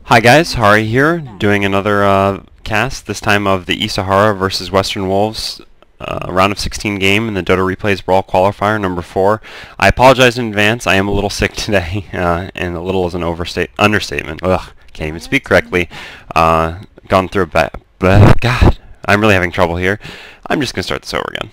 Hi guys, Hari here, doing another cast, this time of the eSahara versus Western Wolves round of 16 game in the Dota Replays Brawl Qualifier number 4. I apologize in advance, I am a little sick today, and a little is an understatement. Ugh, can't even speak correctly. Gone through a God, I'm really having trouble here. I'm just going to start this over again.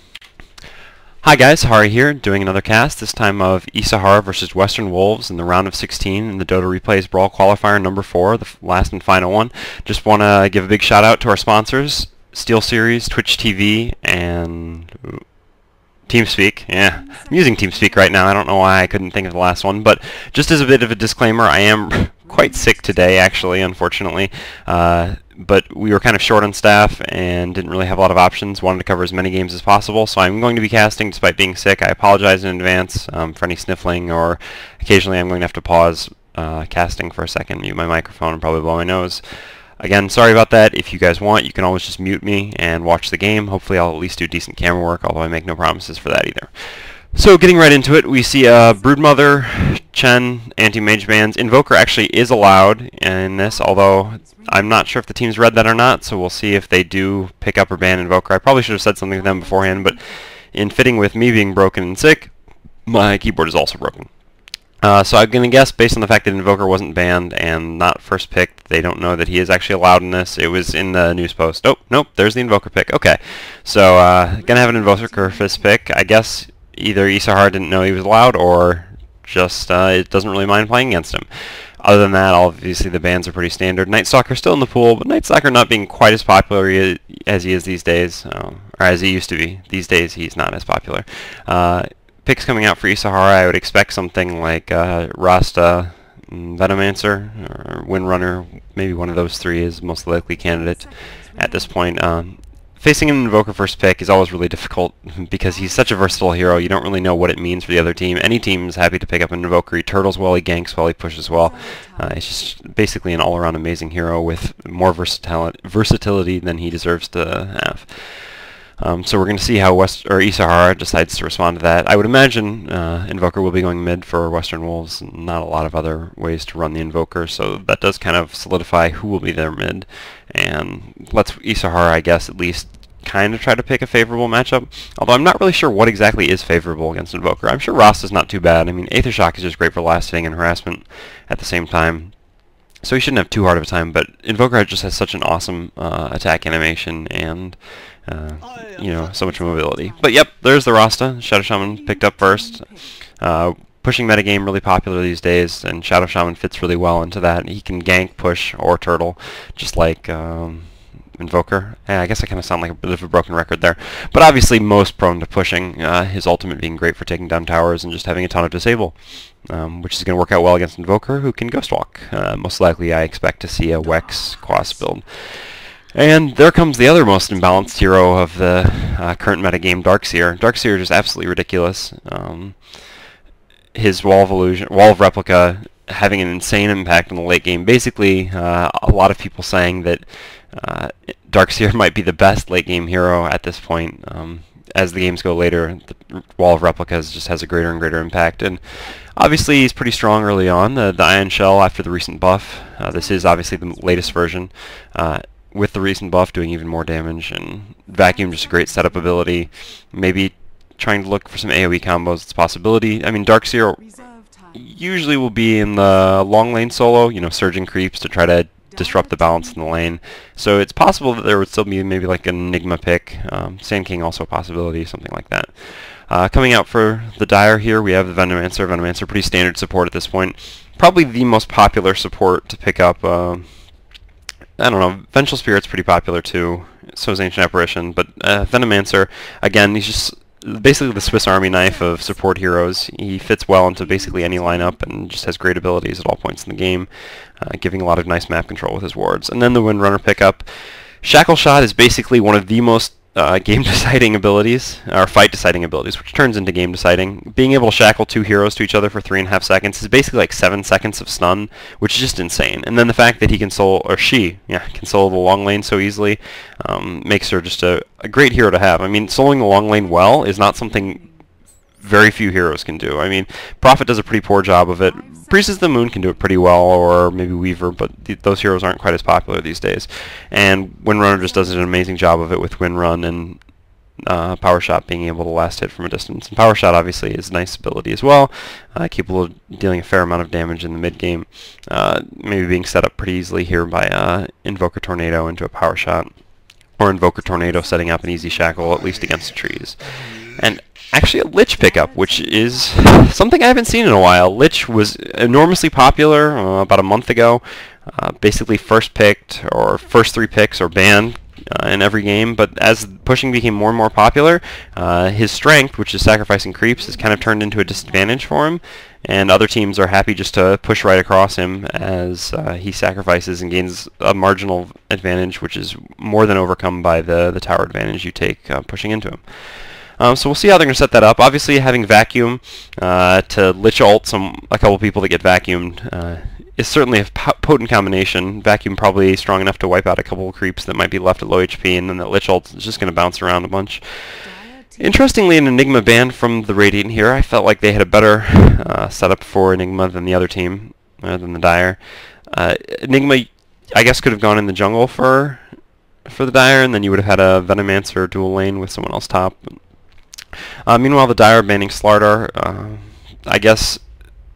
Hi guys, Hari here, doing another cast, this time of eSahara versus Western Wolves in the round of 16 in the Dota Replays Brawl Qualifier number 4, the last and final one. Just want to give a big shout out to our sponsors, SteelSeries, Twitch TV, and TeamSpeak. Yeah, I'm using TeamSpeak right now. I don't know why I couldn't think of the last one, but just as a bit of a disclaimer, I am quite sick today, actually, unfortunately. But we were kind of short on staff and didn't really have a lot of options. Wanted to cover as many games as possible, so I'm going to be casting despite being sick. I apologize in advance for any sniffling, or occasionally I'm going to have to pause casting for a second, mute my microphone, and probably blow my nose. Again, sorry about that. If you guys want, you can always just mute me and watch the game. Hopefully I'll at least do decent camera work, although I make no promises for that either. So getting right into it, we see Broodmother, Chen, anti-mage bans. Invoker actually is allowed in this, although I'm not sure if the team's read that or not, so we'll see if they do pick up or ban Invoker. I probably should have said something to them beforehand, but in fitting with me being broken and sick, my keyboard is also broken. So I'm going to guess, based on the fact that Invoker wasn't banned and not first picked, they don't know that he is actually allowed in this. It was in the news post. Oh, nope, there's the Invoker pick. Okay, so going to have an Invoker first pick. I guess either eSahara didn't know he was allowed, or just it doesn't really mind playing against him. Other than that, obviously the bans are pretty standard. Night Stalker still in the pool, but Night Stalker not being quite as popular as he is these days, or as he used to be. These days he's not as popular. Picks coming out for eSahara, I would expect something like Rasta, Venomancer, or Windrunner. Maybe one of those three is most likely candidate at this point. Facing an Invoker first pick is always really difficult because he's such a versatile hero. You don't really know what it means for the other team. Any team is happy to pick up an Invoker. He turtles well, he ganks well, he pushes well. It's just basically an all-around amazing hero with more versatility than he deserves to have. So we're going to see how eSahara decides to respond to that. I would imagine Invoker will be going mid for Western Wolves. Not a lot of other ways to run the Invoker, so that does kind of solidify who will be their mid, and lets eSahara, I guess, at least kind of try to pick a favorable matchup. Although I'm not really sure what exactly is favorable against Invoker. I'm sure Rasta's not too bad. I mean, Aether Shock is just great for last hitting and harassment at the same time. So he shouldn't have too hard of a time, but Invoker just has such an awesome attack animation and you know, so much mobility. But yep, there's the Rasta. Shadow Shaman picked up first. Pushing metagame really popular these days, and Shadow Shaman fits really well into that. He can gank, push, or turtle, just like Invoker. Yeah, I guess I kind of sound like a bit of a broken record there. But obviously most prone to pushing, his ultimate being great for taking down towers and just having a ton of disable, which is going to work out well against Invoker, who can Ghost Walk. Most likely I expect to see a Wex Quas build. And there comes the other most imbalanced hero of the current metagame, Darkseer. Darkseer is just absolutely ridiculous. His Wall of Replica having an insane impact in the late game. Basically, a lot of people saying that Darkseer might be the best late game hero at this point. As the games go later, the Wall of Replicas just has a greater and greater impact. And obviously he's pretty strong early on. The Ion Shell after the recent buff. This is obviously the latest version. With the recent buff doing even more damage, and Vacuum just a great setup ability. Maybe trying to look for some AoE combos, it's a possibility. I mean, Darkseer usually will be in the long lane solo, you know, surging creeps to try to disrupt the balance in the lane. So it's possible that there would still be maybe like an Enigma pick. Sand King also a possibility, something like that. Coming out for the Dire here, we have the Venomancer. Venomancer, pretty standard support at this point. Probably the most popular support to pick up. I don't know, Vengeful Spirit's pretty popular too, so is Ancient Apparition, but Venomancer, again, he's just basically the Swiss Army knife of support heroes. He fits well into basically any lineup and just has great abilities at all points in the game, giving a lot of nice map control with his wards. And then the Windrunner pickup. Shackle Shot is basically one of the most game-deciding abilities, or fight-deciding abilities, which turns into game-deciding. Being able to shackle two heroes to each other for 3.5 seconds is basically like 7 seconds of stun, which is just insane. And then the fact that he can can solo the long lane so easily makes her just a great hero to have. I mean, soloing the long lane well is not something very few heroes can do. I mean, Prophet does a pretty poor job of it. Priestess of the Moon can do it pretty well, or maybe Weaver, but those heroes aren't quite as popular these days. And Windrunner just does an amazing job of it with Windrun and Power Shot being able to last hit from a distance. And Power Shot obviously is a nice ability as well, capable of dealing a fair amount of damage in the mid game. Maybe being set up pretty easily here by Invoker Tornado into a Power Shot, or Invoker Tornado setting up an easy shackle, at least against the trees. And actually a Lich pickup, which is something I haven't seen in a while. Lich was enormously popular about a month ago. Basically first picked, or first 3 picks, or banned in every game, but as pushing became more and more popular, his strength, which is sacrificing creeps, has kind of turned into a disadvantage for him, and other teams are happy just to push right across him as he sacrifices and gains a marginal advantage, which is more than overcome by the tower advantage you take pushing into him. So we'll see how they're going to set that up. Obviously, having Vacuum to Lich ult a couple people that get vacuumed is certainly a potent combination. Vacuum probably strong enough to wipe out a couple of creeps that might be left at low HP, and then that Lich ult is just going to bounce around a bunch. Interestingly, an Enigma ban from the Radiant here. I felt like they had a better setup for Enigma than the other team, than the Dire. Enigma, I guess, could have gone in the jungle for the Dire, and then you would have had a Venomancer dual lane with someone else top. Meanwhile, the Dire banning Slardar. I guess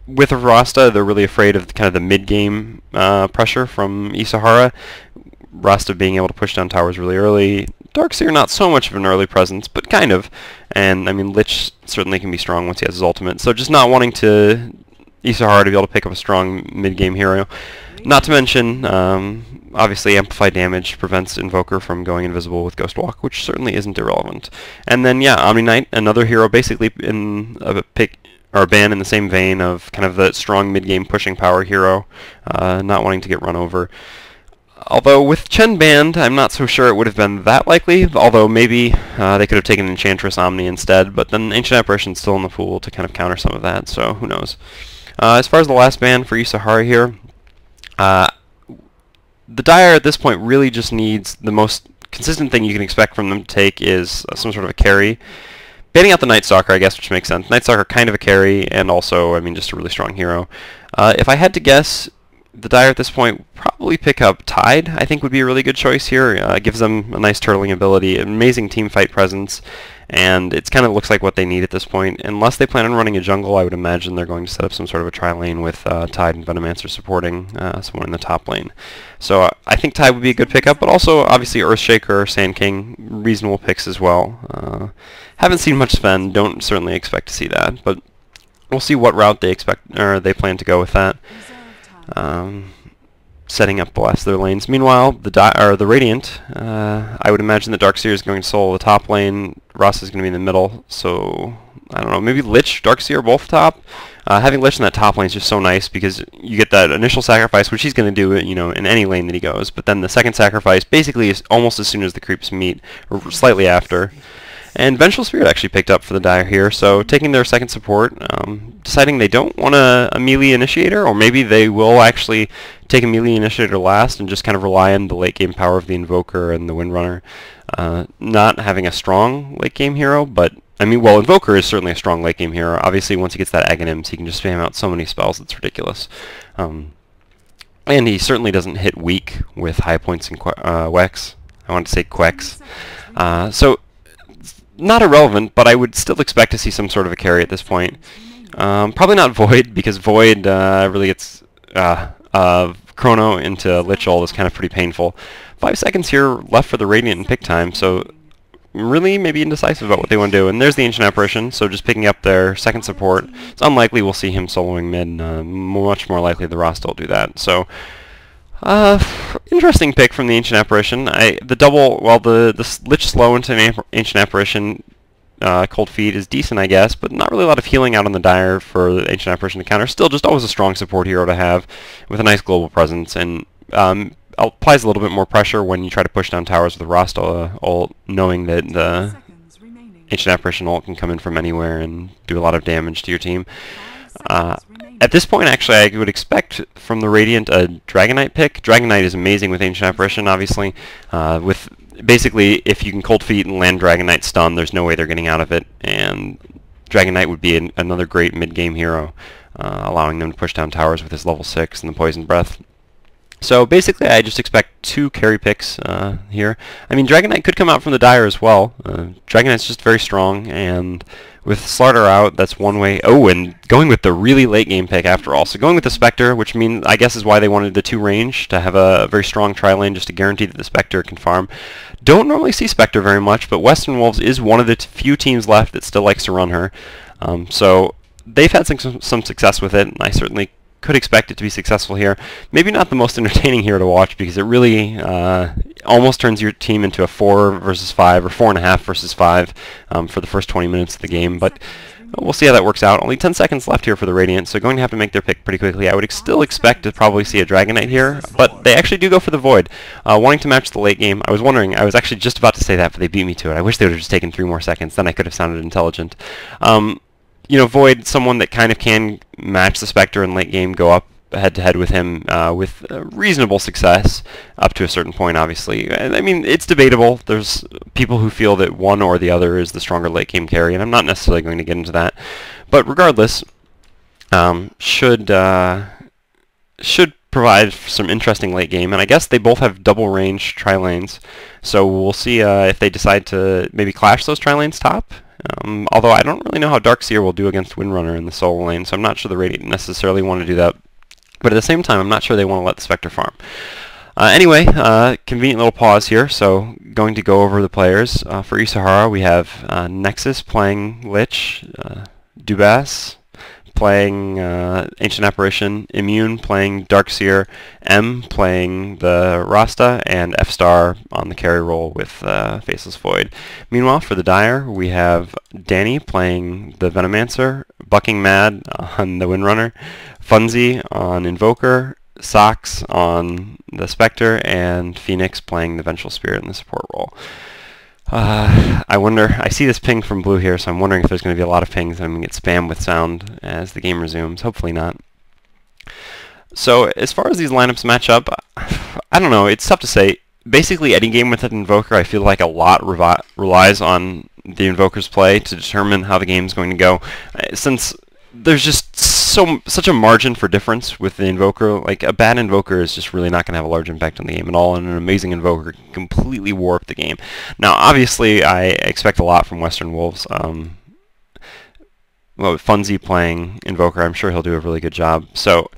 with Rasta, they're really afraid of kind of the mid-game pressure from eSahara. Rasta being able to push down towers really early. Darkseer, not so much of an early presence, but kind of. And, I mean, Lich certainly can be strong once he has his ultimate. So just not wanting to eSahara to be able to pick up a strong mid-game hero. Not to mention, obviously, Amplify Damage prevents Invoker from going invisible with Ghost Walk, which certainly isn't irrelevant. And then, yeah, Omni Knight, another hero basically in a pick or a ban in the same vein of kind of the strong mid-game pushing power hero, not wanting to get run over. Although with Chen banned, I'm not so sure it would have been that likely, although maybe they could have taken Enchantress Omni instead, but then Ancient Apparition's still in the pool to kind of counter some of that, so who knows. As far as the last ban for eSahara here, the Dire at this point really just needs the most consistent thing you can expect from them to take is some sort of a carry. Banning out the Night Stalker, I guess, which makes sense. Night Stalker kind of a carry, and also, I mean, just a really strong hero. If I had to guess, the Dire at this point probably pick up Tide, I think would be a really good choice here. It gives them a nice turtling ability, amazing team fight presence, and it kind of looks like what they need at this point. Unless they plan on running a jungle, I would imagine they're going to set up some sort of a tri-lane with Tide and Venomancer supporting someone in the top lane. So I think Tide would be a good pickup, but also obviously Earthshaker, Sand King, reasonable picks as well. Haven't seen much Sven, don't certainly expect to see that, but we'll see what route they expect or they plan to go with that. Setting up the last of their lanes. Meanwhile, the Radiant, I would imagine the Darkseer is going to solo the top lane. Ross is going to be in the middle, so I don't know, maybe Lich, Darkseer both top. Having Lich in that top lane is just so nice because you get that initial sacrifice, which he's going to do, you know, in any lane that he goes. But then the second sacrifice basically is almost as soon as the creeps meet, or slightly after. And Vengeful Spirit actually picked up for the Dire here, so taking their second support, deciding they don't want a melee initiator, or maybe they will actually take a melee initiator last and just kind of rely on the late game power of the Invoker and the Windrunner. Not having a strong late game hero, but I mean, well, Invoker is certainly a strong late game hero. Obviously, once he gets that Aghanims, he can just spam out so many spells, it's ridiculous. And he certainly doesn't hit weak with high points in Wex. I want to say Quex. So not irrelevant, but I would still expect to see some sort of a carry at this point. Probably not Void, because Void really gets Chrono into Lich ult is kind of pretty painful. 5 seconds here left for the Radiant in pick time, so really maybe indecisive about what they want to do. And there's the Ancient Apparition, so just picking up their second support. It's unlikely we'll see him soloing mid, much more likely the Rasta will do that. So interesting pick from the Ancient Apparition. The Lich slow into an Ancient Apparition Cold Feet is decent, I guess, but not really a lot of healing out on the Dire for the Ancient Apparition to counter. Still just always a strong support hero to have with a nice global presence, and applies a little bit more pressure when you try to push down towers with the Rasta ult, knowing that the Ancient Apparition ult can come in from anywhere and do a lot of damage to your team. At this point, actually, I would expect from the Radiant a Dragon Knight pick. Dragon Knight is amazing with Ancient Apparition, obviously. Basically, if you can Cold Feet and land Dragon Knight stun, there's no way they're getting out of it. And Dragon Knight would be another great mid-game hero, allowing them to push down towers with his level 6 and the Poison Breath. So basically, I just expect 2 carry picks here. I mean, Dragon Knight could come out from the Dire as well. Dragon Knight's just very strong, and with Slardar out, that's one way. Oh, and going with the really late game pick after all. So going with the Spectre, which means, I guess, is why they wanted the 2 range, to have a very strong tri-lane just to guarantee that the Spectre can farm. Don't normally see Spectre very much, but Western Wolves is one of the few teams left that still likes to run her. So they've had some success with it, and I certainly could expect it to be successful here. Maybe not the most entertaining hero to watch, because it really almost turns your team into a 4 versus 5 or 4.5 versus 5 for the first 20 minutes of the game. But we'll see how that works out. Only 10 seconds left here for the Radiant, so going to have to make their pick pretty quickly. I would still expect to probably see a Dragon Knight here, but they actually do go for the Void, wanting to match the late game. I was actually just about to say that, but they beat me to it. I wish they would have just taken 3 more seconds, then I could have sounded intelligent. You know, Void, someone that kind of can match the Spectre in late game, go up head-to-head with him with reasonable success, up to a certain point, obviously. I mean, it's debatable. There's people who feel that one or the other is the stronger late game carry, and I'm not necessarily going to get into that. But regardless, should provide some interesting late game, and I guess they both have double range tri-lanes, so we'll see if they decide to maybe clash those tri-lanes top. Although I don't really know how Darkseer will do against Windrunner in the solo lane, so I'm not sure the Radiant necessarily want to do that. But at the same time, I'm not sure they want to let the Spectre farm. Anyway, convenient little pause here, so going to go over the players. For eSahara, we have Nexus playing Lich, Dubas playing Ancient Apparition, Immune playing Darkseer, M playing the Rasta, and F-Star on the carry role with Faceless Void. Meanwhile, for the Dire, we have Danny playing the Venomancer, Bucking Mad on the Windrunner, Funzy on Invoker, Socks on the Spectre, and Phoenix playing the Vengeful Spirit in the support role. I wonder, I see this ping from Blue here, so I'm wondering if there's going to be a lot of pings and I'm going to get spammed with sound as the game resumes. Hopefully not. So as far as these lineups match up, I don't know, it's tough to say. Basically, any game with an Invoker, I feel like a lot relies on the Invoker's play to determine how the game's going to go. Since there's just such a margin for difference with the Invoker. Like, a bad Invoker is just really not going to have a large impact on the game at all, and an amazing Invoker can completely warp the game. Now, obviously, I expect a lot from Western Wolves. Well, with Funzy playing Invoker, I'm sure he'll do a really good job. So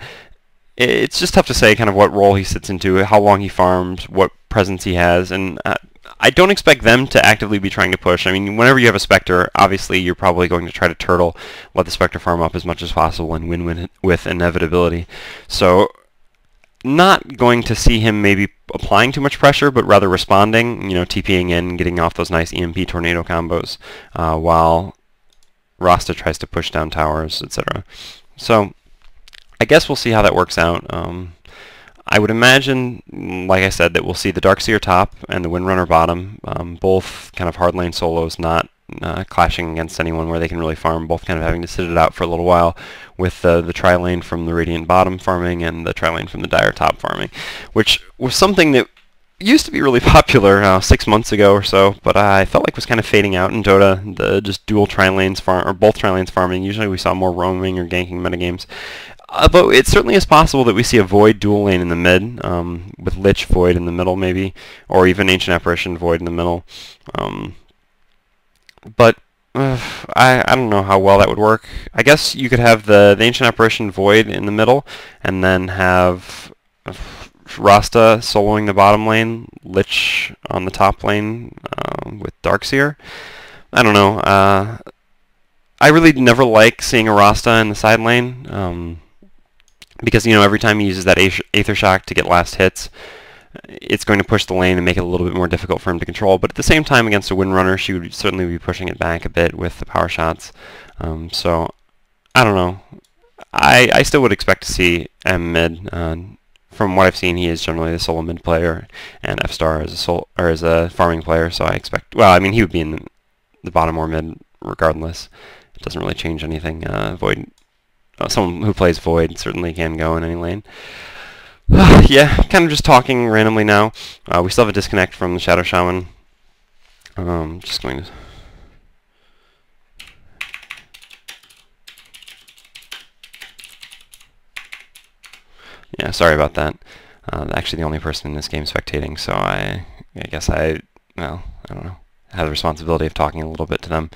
it's just tough to say kind of what role he sits into, how long he farms, what presence he has, and I don't expect them to actively be trying to push. I mean, whenever you have a Spectre, obviously you're probably going to try to turtle, let the Spectre farm up as much as possible, and win with inevitability. So not going to see him maybe applying too much pressure, but rather responding, you know, TPing in, getting off those nice EMP tornado combos, while Rasta tries to push down towers, etc. So I guess we'll see how that works out. I would imagine, like I said, that we'll see the Darkseer top and the Windrunner bottom, both kind of hard lane solos, not clashing against anyone where they can really farm, both kind of having to sit it out for a little while, with the tri-lane from the Radiant bottom farming and the tri-lane from the Dire top farming, which was something that used to be really popular 6 months ago or so, but I felt like was kind of fading out in Dota, the just dual tri-lanes farm, or both tri-lanes farming. Usually we saw more roaming or ganking metagames. But it certainly is possible that we see a Void dual lane in the mid, with Lich Void in the middle maybe, or even Ancient Apparition Void in the middle. But I don't know how well that would work. I guess you could have the Ancient Apparition Void in the middle, and then have Rasta soloing the bottom lane, Lich on the top lane with Darkseer. I don't know. I really never like seeing a Rasta in the side lane. Because, you know, every time he uses that Aether Shock to get last hits, it's going to push the lane and make it a little bit more difficult for him to control. But at the same time, against a Windrunner, she would certainly be pushing it back a bit with the power shots. So, I don't know. I still would expect to see M mid. From what I've seen, he is generally the solo mid player, and F-Star as a farming player. So I expect, well, I mean, he would be in the bottom or mid regardless. It doesn't really change anything. Void. Someone who plays Void certainly can go in any lane. Yeah, kind of just talking randomly now. We still have a disconnect from the Shadow Shaman. Just going to... Yeah, sorry about that. Actually the only person in this game spectating, so I guess well, I don't know, have the responsibility of talking a little bit to them.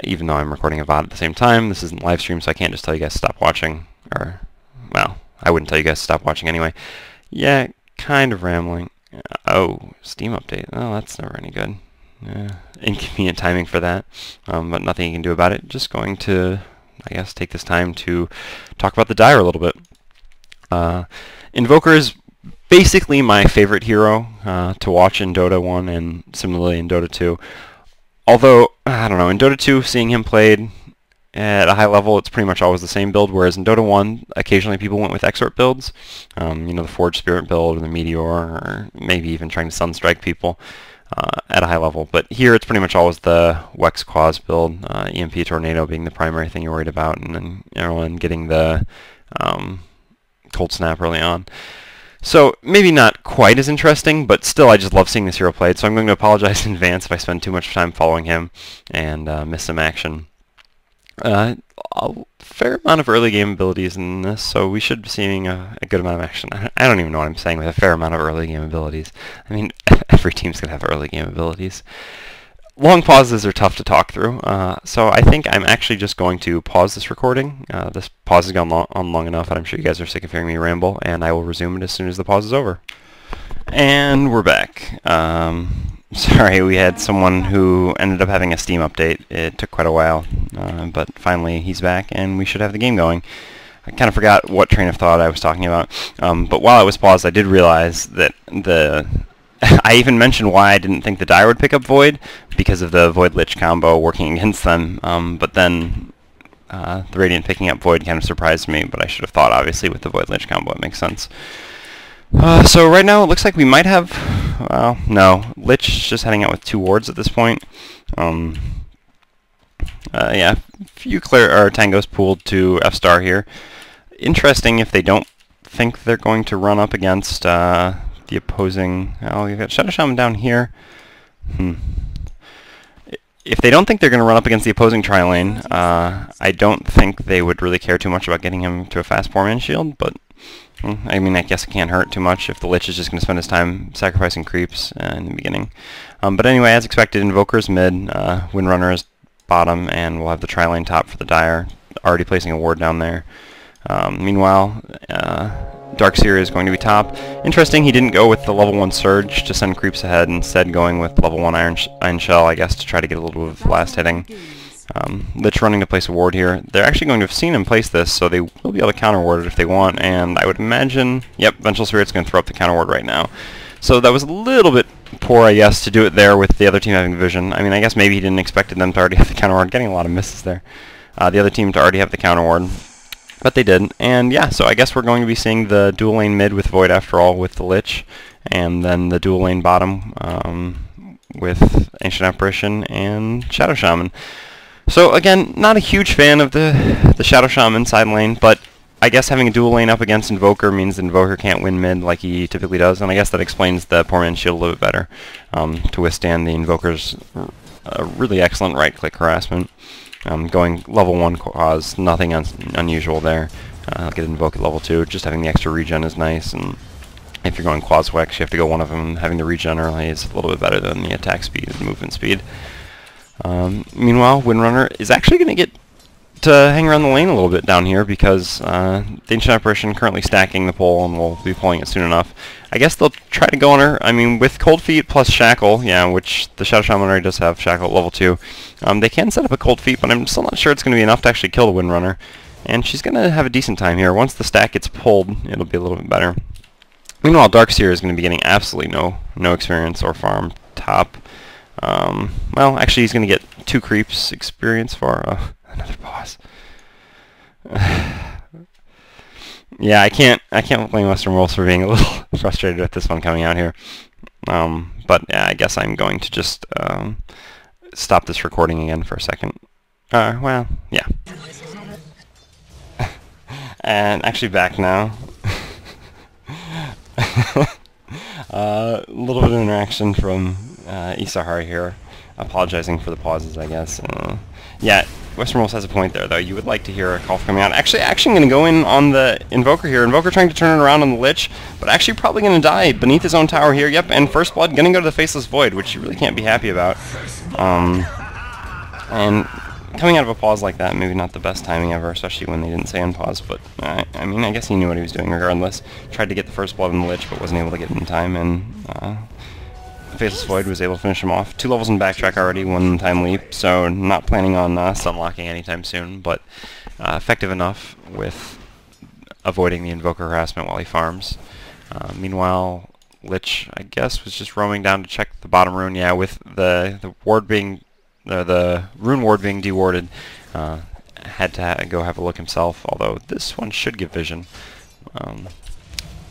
Even though I'm recording a VOD at the same time, this isn't live stream, so I can't just tell you guys to stop watching, or, well, I wouldn't tell you guys to stop watching anyway. Yeah, kind of rambling. Oh, Steam update. Oh, that's never any good. Inconvenient timing for that, but nothing you can do about it. Just going to, I guess, take this time to talk about the Dire a little bit. Invoker is basically my favorite hero to watch in Dota 1 and similarly in Dota 2. Although, I don't know, in Dota 2, seeing him played at a high level, it's pretty much always the same build, whereas in Dota 1, occasionally people went with Exort builds, you know, the Forge Spirit build or the Meteor, or maybe even trying to Sunstrike people at a high level. But here it's pretty much always the Wex Quaz build, EMP Tornado being the primary thing you're worried about, and then everyone getting the Cold Snap early on. So maybe not quite as interesting, but still I just love seeing this hero played, so I'm going to apologize in advance if I spend too much time following him and miss some action. A fair amount of early game abilities in this, so we should be seeing a good amount of action. I don't even know what I'm saying with a fair amount of early game abilities. I mean, every team's going to have early game abilities. Long pauses are tough to talk through, so I think I'm actually just going to pause this recording. This pause has gone on long enough, and I'm sure you guys are sick of hearing me ramble, and I will resume it as soon as the pause is over. And we're back. Sorry, we had someone who ended up having a Steam update. It took quite a while, but finally he's back, and we should have the game going. I kind of forgot what train of thought I was talking about, but while I was paused, I did realize that I even mentioned why I didn't think the Dire would pick up Void, because of the Void Lich combo working against them, but then the Radiant picking up Void kind of surprised me, but I should have thought, obviously, with the Void Lich combo, it makes sense. So right now it looks like we might have, well, no, Lich is just heading out with 2 wards at this point. Yeah, a few Tangos pooled to F-Star here. Interesting if they don't think they're going to run up against the opposing... Oh, you've got Shadow Shaman down here. If they don't think they're going to run up against the opposing tri-lane, I don't think they would really care too much about getting him to a fast 4-man shield, but I mean, I guess it can't hurt too much if the Lich is just going to spend his time sacrificing creeps in the beginning. But anyway, as expected, Invoker's mid, Windrunner is bottom, and we'll have the tri-lane top for the Dire, already placing a ward down there. Meanwhile, Darkseer is going to be top. Interesting, he didn't go with the level 1 Surge to send creeps ahead, instead going with level 1 Iron Shell, I guess, to try to get a little bit of last hitting. Lich running to place a ward here. They're actually going to have seen him place this, so they will be able to counter ward it if they want, and I would imagine, yep, Vengeful Spirit's going to throw up the counter ward right now. So that was a little bit poor, I guess, to do it there with the other team having vision. I mean, I guess maybe he didn't expect them to already have the counter ward. Getting a lot of misses there. The other team to already have the counter ward, but they did. And yeah, so I guess we're going to be seeing the dual lane mid with Void after all with the Lich, and then the dual lane bottom with Ancient Apparition and Shadow Shaman. So again, not a huge fan of the Shadow Shaman side lane, but I guess having a dual lane up against Invoker means that Invoker can't win mid like he typically does, and I guess that explains the poor man's shield a little bit better to withstand the Invoker's really excellent right-click harassment. Going level 1 cause, nothing unusual there. I'll get Invoke at level 2, just having the extra regen is nice, and if you're going Quaz Wex, you have to go one of them. Having the regen early is a little bit better than the attack speed and movement speed. Meanwhile, Windrunner is actually going to get to hang around the lane a little bit down here because the Ancient Apparition currently stacking the pole, and we'll be pulling it soon enough. I guess they'll try to go on her. I mean, with Cold Feet plus Shackle, yeah, which the Shadow Shaman already does have Shackle at level 2, they can set up a Cold Feet, but I'm still not sure it's going to be enough to actually kill the Windrunner. And she's going to have a decent time here. Once the stack gets pulled, it'll be a little bit better. Meanwhile, Darkseer is going to be getting absolutely no experience or farm top. Well, actually, he's going to get 2 creeps experience for another boss. Yeah, I can't blame Western Wolves for being a little frustrated with this one coming out here. But yeah, I guess I'm going to just stop this recording again for a second. Well, yeah. And actually back now. A little bit of interaction from eSahara here, apologizing for the pauses, I guess. Yeah, Western Wolves has a point there, though. You would like to hear a call coming out. Actually, going to go in on the Invoker here. Invoker trying to turn it around on the Lich, but actually probably going to die beneath his own tower here. Yep, and First Blood going to go to the Faceless Void, which you really can't be happy about. And coming out of a pause like that, maybe not the best timing ever, especially when they didn't say unpause, but I mean, I guess he knew what he was doing regardless. Tried to get the First Blood on the Lich, but wasn't able to get it in time, and Faceless Void was able to finish him off. 2 levels in backtrack already, 1 time leap, so not planning on sunlocking anytime soon, but effective enough with avoiding the Invoker harassment while he farms. Meanwhile, Lich, I guess, was just roaming down to check the bottom rune. Yeah, with the ward being, the rune ward being dewarded, had to go have a look himself, although this one should give vision.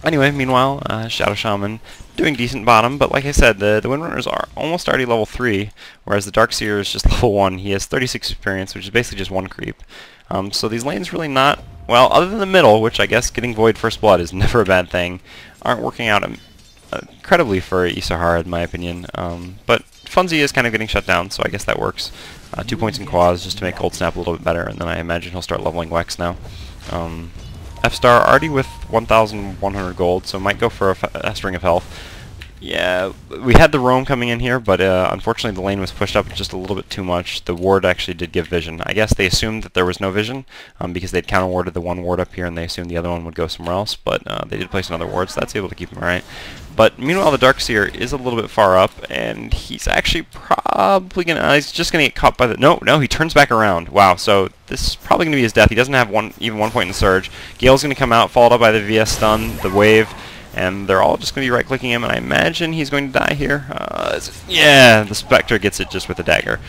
Anyway, meanwhile, Shadow Shaman doing decent bottom, but like I said, the Windrunners are almost already level 3, whereas the Darkseer is just level 1. He has 36 experience, which is basically just 1 creep. So these lanes really not, well, other than the middle, which I guess getting Void First Blood is never a bad thing, aren't working out incredibly for eSahara, in my opinion. But Funzy is kind of getting shut down, so I guess that works. 2 points in Quaz just to make Cold Snap a little bit better, and then I imagine he'll start leveling Wex now. F-Star already with 1,100 gold, so might go for a string of health. Yeah, we had the roam coming in here, but unfortunately the lane was pushed up just a little bit too much. The ward actually did give vision. I guess they assumed that there was no vision because they'd counter-warded the one ward up here and they assumed the other one would go somewhere else, but they did place another ward, so that's able to keep him right. But meanwhile, the Darkseer is a little bit far up, and he's actually probably gonna, he's just gonna get caught by the, no, he turns back around. Wow, so this is probably gonna be his death. He doesn't have even one point in the surge. Gale's gonna come out, followed up by the VS stun, the wave, and they're all just going to be right-clicking him, and I imagine he's going to die here. Yeah, the Spectre gets it just with a dagger.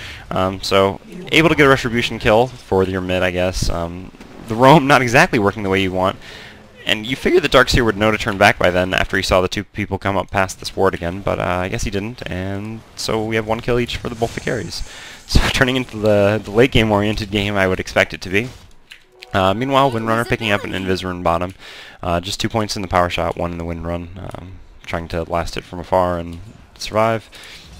So, able to get a Retribution kill for your mid, I guess. The roam not exactly working the way you want, and you figured the Darkseer would know to turn back by then after he saw the 2 people come up past this ward again, but I guess he didn't, and so we have 1 kill each for both the carries. So, turning into the late-game-oriented game I would expect it to be. Meanwhile, Windrunner picking up an Invis rune bottom. Just 2 points in the power shot, 1 in the wind run, trying to last it from afar and survive.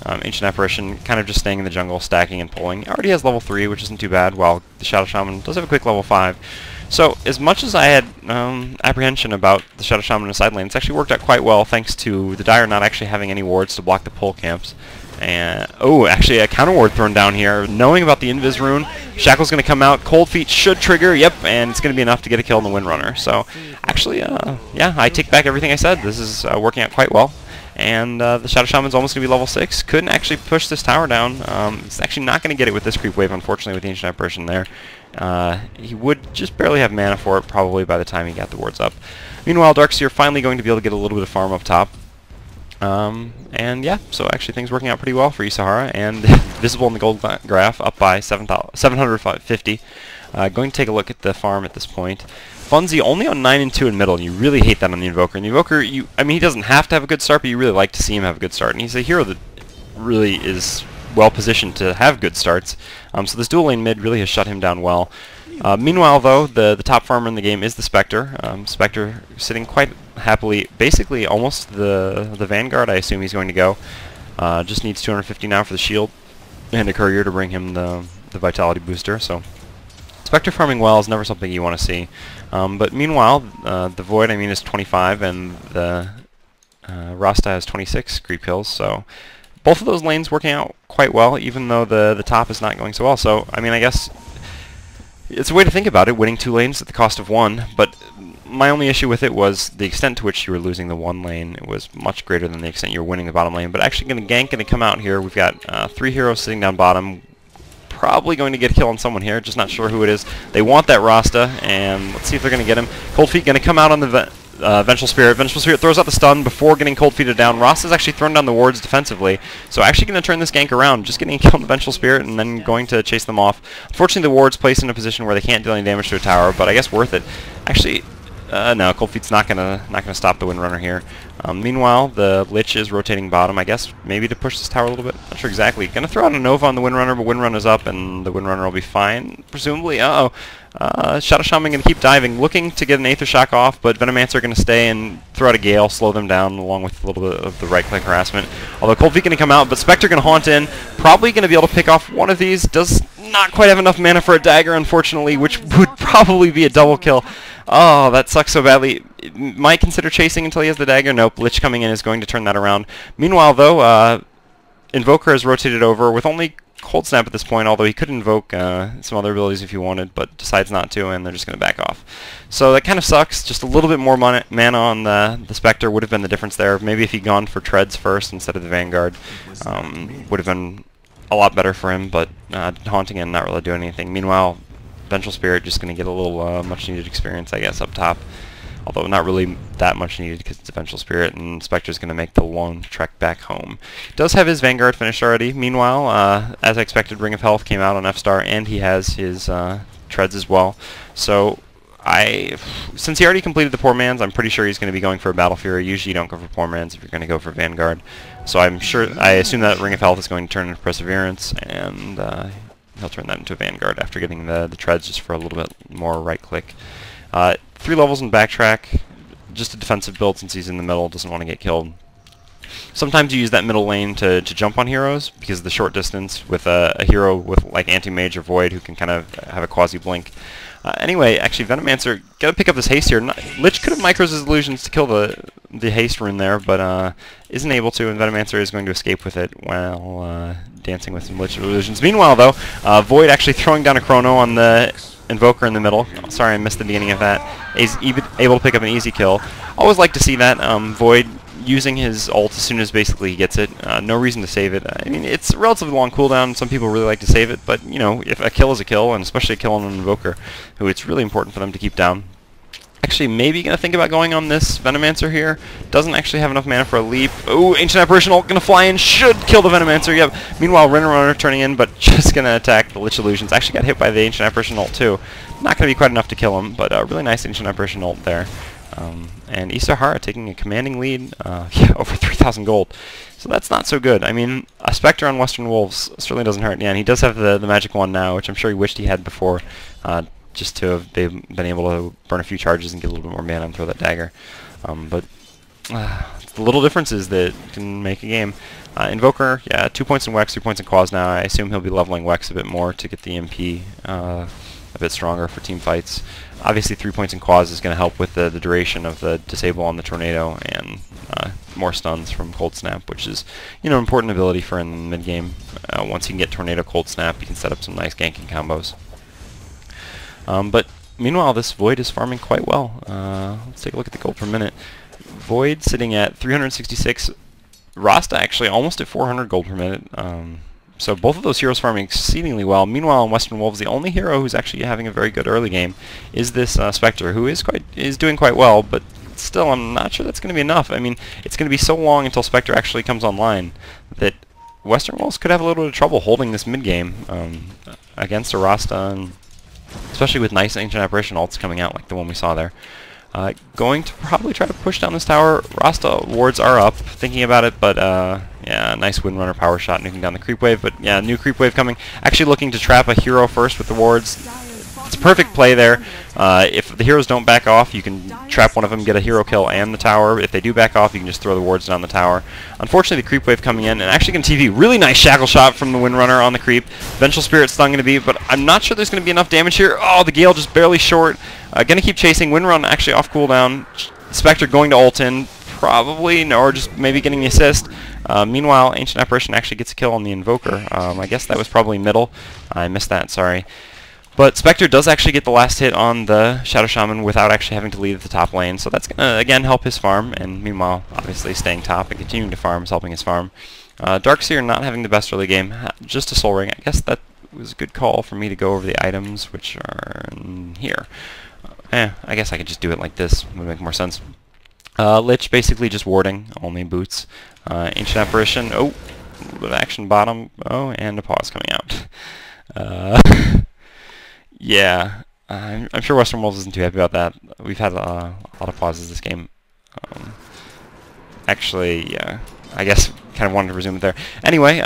Ancient Apparition kind of just staying in the jungle, stacking and pulling. Already has level 3, which isn't too bad, while the Shadow Shaman does have a quick level 5. So, as much as I had apprehension about the Shadow Shaman in the side lane, it's actually worked out quite well thanks to the Dire not actually having any wards to block the pull camps. And actually a counter ward thrown down here. Knowing about the Invis rune, Shackle's going to come out. Cold Feet should trigger. Yep, and it's going to be enough to get a kill on the Windrunner. So, actually, yeah, I take back everything I said. This is working out quite well. And the Shadow Shaman's almost going to be level 6. Couldn't actually push this tower down. He's actually not going to get it with this creep wave, unfortunately, with the Ancient Apparition there. He would just barely have mana for it, probably, by the time he got the wards up. Meanwhile, Darkseer finally going to be able to get a little bit of farm up top. And yeah, so actually things working out pretty well for eSahara, and visible in the gold graph, up by 750. Going to take a look at the farm at this point. Funzy only on 9 and 2 in middle, and you really hate that on the Invoker. And the Invoker, I mean, he doesn't have to have a good start, but you really like to see him have a good start. And he's a hero that really is well positioned to have good starts. So this dual lane mid really has shut him down well. Meanwhile, though, the top farmer in the game is the Spectre. Spectre sitting quite happily, basically almost the Vanguard, I assume he's going to go. Just needs 250 now for the shield and a courier to bring him the vitality booster. So Spectre farming well is never something you want to see. But meanwhile, the Void, I mean, is 25, and the Rasta has 26 creep kills. So both of those lanes working out quite well, even though the top is not going so well. So, I mean, I guess it's a way to think about it, winning 2 lanes at the cost of 1, but my only issue with it was the extent to which you were losing the 1 lane. It was much greater than the extent you were winning the bottom lane, but actually going to gank and come out here. We've got 3 heroes sitting down bottom, probably going to get a kill on someone here, just not sure who it is. They want that Rasta, and let's see if they're going to get him. Cold Feet going to come out on the Vengeful Spirit. Vengeful Spirit throws out the stun before getting Cold Feeted down. Rasta's actually thrown down the wards defensively, so actually going to turn this gank around, just getting a kill on the Vengeful Spirit and then going to chase them off. Unfortunately, the ward's placed in a position where they can't deal any damage to a tower, but I guess worth it. Actually, No, Cold Feet's not gonna stop the Windrunner here. Meanwhile, the Lich is rotating bottom, I guess, maybe to push this tower a little bit. Not sure exactly. Gonna throw out a Nova on the Windrunner, but Windrunner's up, and the Windrunner will be fine, presumably. Uh-oh. Shadow Shaman gonna keep diving, looking to get an Aether Shock off, but Venomancer gonna stay and throw out a Gale, slow them down, along with a little bit of the right-click harassment. Although Cold Feet gonna come out, but Spectre gonna haunt in, probably gonna be able to pick off one of these. Does not quite have enough mana for a dagger, unfortunately, which would probably be a double kill. Oh, that sucks so badly. Might consider chasing until he has the dagger. Nope, Lich coming in is going to turn that around. Meanwhile, though, Invoker has rotated over with only Cold Snap at this point, although he could invoke some other abilities if he wanted, but decides not to, and they're just going to back off. So that kind of sucks. Just a little bit more mana on the Spectre would have been the difference there. Maybe if he'd gone for Treads first instead of the Vanguard, would have been a lot better for him, but haunting in, not really doing anything. Meanwhile, Vengeful Spirit just going to get a little much-needed experience, I guess, up top. Although not really that much needed because it's a Vengeful Spirit, and Spectre's going to make the lone trek back home. Does have his Vanguard finished already. Meanwhile, as I expected, Ring of Health came out on F-Star, and he has his Treads as well. So, since he already completed the Poor Man's, I'm pretty sure he's going to be going for a Battle Fury. Usually you don't go for Poor Man's if you're going to go for Vanguard. So I assume that Ring of Health is going to turn into Perseverance, and he'll turn that into a Vanguard after getting the Treads just for a little bit more right-click. 3 levels in Backtrack, just a defensive build since he's in the middle, doesn't want to get killed. Sometimes you use that middle lane to jump on heroes because of the short distance with a hero with like Anti-Mage or Void who can kind of have a quasi-blink. Anyway, actually Venomancer, gotta pick up this haste here. Lich could have micros his illusions to kill the haste rune there, but isn't able to, and Venomancer is going to escape with it while dancing with some Lich illusions. Meanwhile, though, Void actually throwing down a Chrono on the Invoker in the middle. Oh, sorry, I missed the beginning of that. He's able to pick up an easy kill. Always like to see that. Void using his ult as soon as basically he gets it. No reason to save it. I mean, it's a relatively long cooldown. Some people really like to save it, but, you know, if a kill is a kill, and especially a kill on an Invoker, who it's really important for them to keep down. Actually, maybe going to think about going on this Venomancer here. Doesn't actually have enough mana for a leap. Ooh, Ancient Apparition ult going to fly in. Should kill the Venomancer. Yep. Meanwhile, Windrunner turning in, but just going to attack the Lich Illusions. Actually got hit by the Ancient Apparition ult too. Not going to be quite enough to kill him, but really nice Ancient Apparition ult there. And eSahara taking a commanding lead. Yeah, over 3,000 gold. So that's not so good. I mean, a Spectre on Western Wolves certainly doesn't hurt. Yeah, and he does have the magic wand now, which I'm sure he wished he had before. Just to have been able to burn a few charges and get a little bit more mana and throw that dagger. But it's the little differences that can make a game. Invoker, yeah, 2 points in Wex, 3 points in Quaz now. I assume he'll be leveling Wex a bit more to get the MP a bit stronger for team fights. Obviously 3 points in Quaz is going to help with the duration of the disable on the Tornado and more stuns from Cold Snap, which is, you know, an important ability for in the mid-game. Once you can get Tornado Cold Snap, you can set up some nice ganking combos. But meanwhile, this Void is farming quite well. Let's take a look at the gold per minute. Void sitting at 366. Rasta actually almost at 400 gold per minute. So both of those heroes farming exceedingly well. Meanwhile, in Western Wolves, the only hero who's actually having a very good early game is this Spectre, who is doing quite well. But still, I'm not sure that's going to be enough. I mean, it's going to be so long until Spectre actually comes online that Western Wolves could have a little bit of trouble holding this mid game against a Rasta. And especially with nice Ancient Apparition ults coming out like the one we saw there. Going to probably try to push down this tower. Rasta wards are up, thinking about it, but yeah, nice Windrunner power shot nuking down the creep wave, but yeah, new creep wave coming. Actually looking to trap a hero first with the wards. It's a perfect play there. If the heroes don't back off, you can trap one of them, get a hero kill and the tower. If they do back off, you can just throw the wards down the tower. Unfortunately, the creep wave coming in, and actually going to TV. Really nice shackle shot from the Windrunner on the creep. Vengeful Spirit stun going to be, but I'm not sure there's going to be enough damage here. Oh, the Gale just barely short. Going to keep chasing. Windrun actually off cooldown. Spectre going to ult in, probably, or just maybe getting the assist. Meanwhile, Ancient Apparition actually gets a kill on the Invoker. I guess that was probably middle. I missed that, sorry. But Spectre does actually get the last hit on the Shadow Shaman without actually having to leave the top lane, so that's going to, again, help his farm, and meanwhile, obviously, staying top and continuing to farm is helping his farm. Darkseer not having the best early game, just a Soul Ring. I guess that was a good call for me to go over the items, which are in here. I guess I could just do it like this, would make more sense. Lich basically just warding, only boots. Ancient Apparition, oh, a little bit of action bottom, oh, and a pause coming out. Yeah, I'm sure Western Wolves isn't too happy about that. We've had a lot of pauses this game. Actually, yeah, I guess kind of wanted to resume it there. Anyway,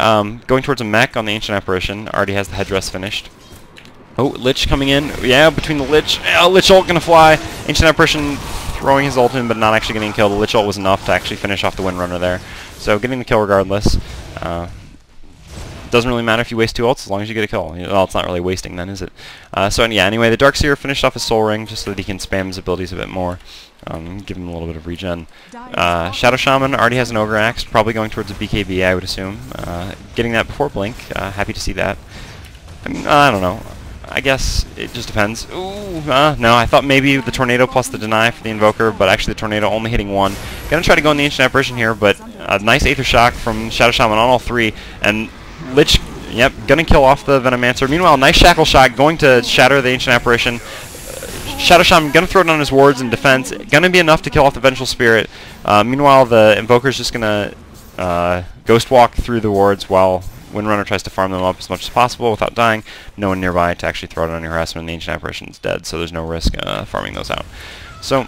going towards a mech on the Ancient Apparition. Already has the headdress finished. Oh, Lich coming in. Yeah, between the Lich. Oh, Lich ult gonna fly. Ancient Apparition throwing his ult in, but not actually getting killed. The Lich ult was enough to actually finish off the Windrunner there. So getting the kill regardless. Doesn't really matter if you waste 2 ults as long as you get a kill. Well, it's not really wasting then, is it? So yeah, anyway, the Darkseer finished off his Soul Ring just so that he can spam his abilities a bit more. Give him a little bit of regen. Shadow Shaman already has an Ogre Axe, probably going towards a BKB, I would assume. Getting that before Blink, happy to see that. I mean, I don't know. I guess it just depends. Ooh, no, I thought maybe the Tornado plus the Deny for the Invoker, but actually the Tornado only hitting 1. Gonna try to go in the Ancient Apparition here, but a nice Aether Shock from Shadow Shaman on all 3, and Lich, yep, gonna kill off the Venomancer. Meanwhile, nice Shackle Shot going to shatter the Ancient Apparition. Shadow Shaman gonna throw down his wards in defense. Gonna be enough to kill off the Vengeful Spirit. Meanwhile, the Invoker's just gonna Ghost Walk through the wards while Windrunner tries to farm them up as much as possible without dying. No one nearby to actually throw down any harassment, and the Ancient Apparition's dead, so there's no risk farming those out. So,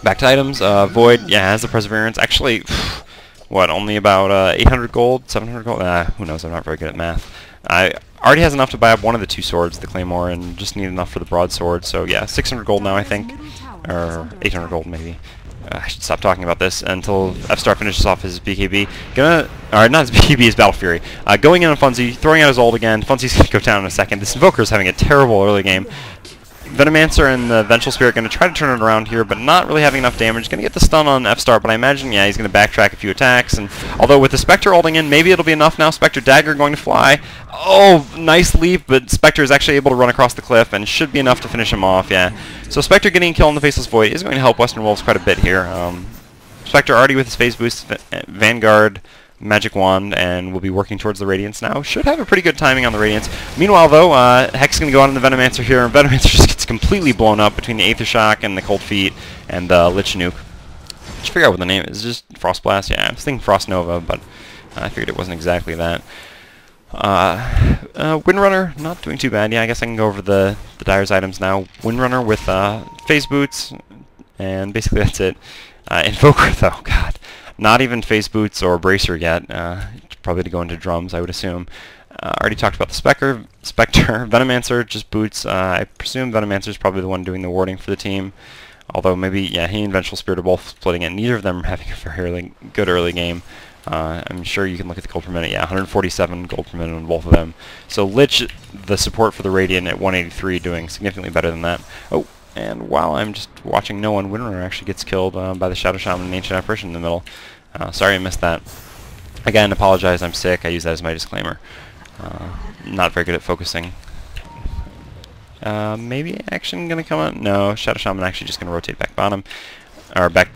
back to items. Void, yeah, has the Perseverance. Actually, what, only about 800 gold, 700 gold? Who knows, I'm not very good at math. I already has enough to buy up one of the 2 swords, the Claymore, and just need enough for the broadsword. So yeah, 600 gold now, I think. Or 800 gold, maybe. I should stop talking about this until F-Star finishes off his BKB. Alright, not his BKB, his Battle Fury. Going in on Funzy, throwing out his ult again. Funzy's going to go down in a second. This Invoker is having a terrible early game. Venomancer and the Vengeful Spirit going to try to turn it around here, but not really having enough damage. Going to get the stun on F-Star, but I imagine, yeah, he's going to backtrack a few attacks. And although with the Spectre ulting in, maybe it'll be enough now. Spectre Dagger going to fly. Oh, nice leap, but Spectre is actually able to run across the cliff and should be enough to finish him off, yeah. So Spectre getting a kill in the Faceless Void is going to help Western Wolves quite a bit here. Spectre already with his phase boost, Vanguard, Magic Wand, and will be working towards the Radiance now. Should have a pretty good timing on the Radiance. Meanwhile, though, Hex is going to go out on the Venomancer here, and Venomancer just gets completely blown up between the Aether Shock and the Cold Feet and the Lich Nuke. I should figure out what the name is. Just Frost Blast? Yeah, I was thinking Frost Nova, but I figured it wasn't exactly that. Windrunner, not doing too bad. Yeah, I guess I can go over the Dyer's items now. Windrunner with Phase Boots, and basically that's it. Invoker, though, God. Not even Phase Boots or Bracer yet. Probably to go into drums, I would assume. Already talked about the Spectre. Venomancer, just boots. I presume Venomancer is probably the one doing the warding for the team. Although maybe, yeah, he and Vengeful Spirit are both splitting it. Neither of them are having a very good early game. I'm sure you can look at the gold per minute. Yeah, 147 gold per minute on both of them. So Lich, the support for the Radiant at 183, doing significantly better than that. Oh, and while I'm just watching no one, Windrunner actually gets killed by the Shadow Shaman and Ancient Apparition in the middle. Sorry I missed that. Again, apologize, I'm sick. I use that as my disclaimer. Not very good at focusing. Maybe action gonna come out? No, Shadow Shaman actually just gonna rotate back bottom. Or back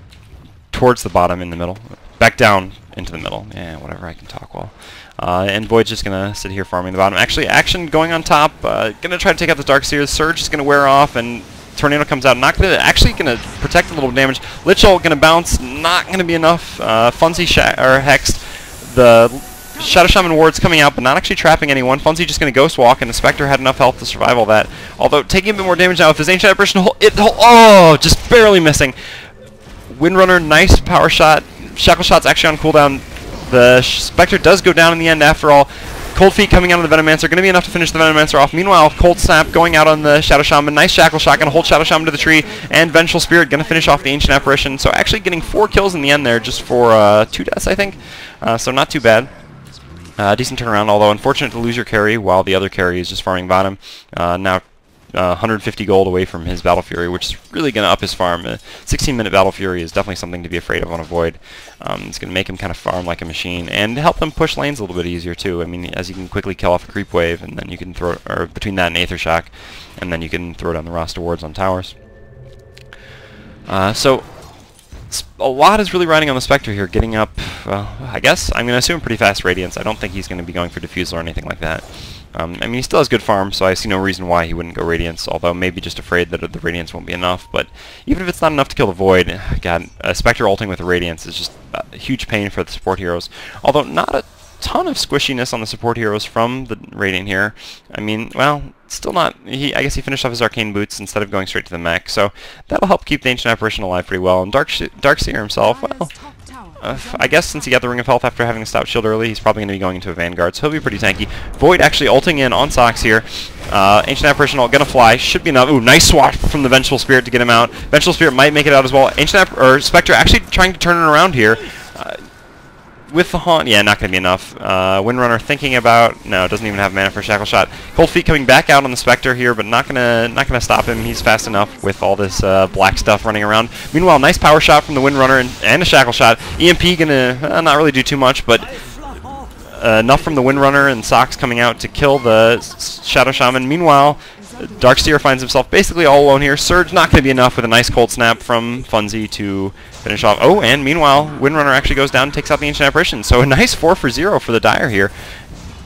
towards the bottom in the middle. Back down into the middle. Yeah, whatever, I can talk well. And Void's just gonna sit here farming the bottom. Actually, action going on top. Gonna try to take out the Darkseer. Surge is gonna wear off, and Tornado comes out. Not gonna actually gonna protect a little damage. Lich ult gonna bounce. Not gonna be enough. Funzy or Hexed. The Shadow Shaman ward's coming out, but not actually trapping anyone. Funzy just gonna Ghost Walk, and the Spectre had enough health to survive all that. Although taking a bit more damage now with his Ancient Apparition. Oh, just barely missing. Windrunner, nice power shot. Shackle Shot's actually on cooldown. The Spectre does go down in the end after all. Cold Feet coming out of the Venomancer, going to be enough to finish the Venomancer off. Meanwhile, Cold Snap going out on the Shadow Shaman. Nice Shackle Shot, going to hold Shadow Shaman to the tree. And Vengeful Spirit going to finish off the Ancient Apparition. So actually getting 4 kills in the end there just for 2 deaths, I think. So not too bad. Decent turnaround, although unfortunate to lose your carry while the other carry is just farming bottom. Now 150 gold away from his Battle Fury, which is really going to up his farm. 16-minute Battle Fury is definitely something to be afraid of on a Void. It's going to make him kind of farm like a machine, and help him push lanes a little bit easier too. I mean, as you can quickly kill off a creep wave, and then you can throw, or between that and Aether Shock, and then you can throw down the roster wards on towers. So a lot is really riding on the Spectre here, getting up, well, I guess I'm going to assume pretty fast Radiance. I don't think he's going to be going for Diffusal or anything like that. I mean, he still has good farm, so I see no reason why he wouldn't go Radiance, although maybe just afraid that the Radiance won't be enough. But even if it's not enough to kill the Void, God, Spectre ulting with a Radiance is just a huge pain for the support heroes. Although not a ton of squishiness on the support heroes from the Radiant here. I mean, well, still not... I guess he finished off his Arcane Boots instead of going straight to the mech, so that'll help keep the Ancient Apparition alive pretty well. And Darkseer himself, well... I guess since he got the Ring of Health after having the Stout Shield early, he's probably going to be going into a Vanguard, so he'll be pretty tanky. Void actually ulting in on Sox here. Ancient Apparition gonna fly. Should be enough. Ooh, nice swap from the Vengeful Spirit to get him out. Vengeful Spirit might make it out as well. Spectre actually trying to turn it around here. With the Haunt, yeah, not going to be enough. Windrunner thinking about... No, doesn't even have mana for Shackle Shot. Cold Feet coming back out on the Spectre here, but not gonna stop him. He's fast enough with all this black stuff running around. Meanwhile, nice power shot from the Windrunner and a Shackle Shot. EMP gonna not really do too much, but enough from the Windrunner and Sox coming out to kill the Shadow Shaman. Meanwhile, Darkseer finds himself basically all alone here. Surge not going to be enough with a nice cold snap from Funzy to finish off. Oh, and meanwhile, Windrunner actually goes down and takes out the Ancient Apparition. So a nice 4 for 0 for the Dire here.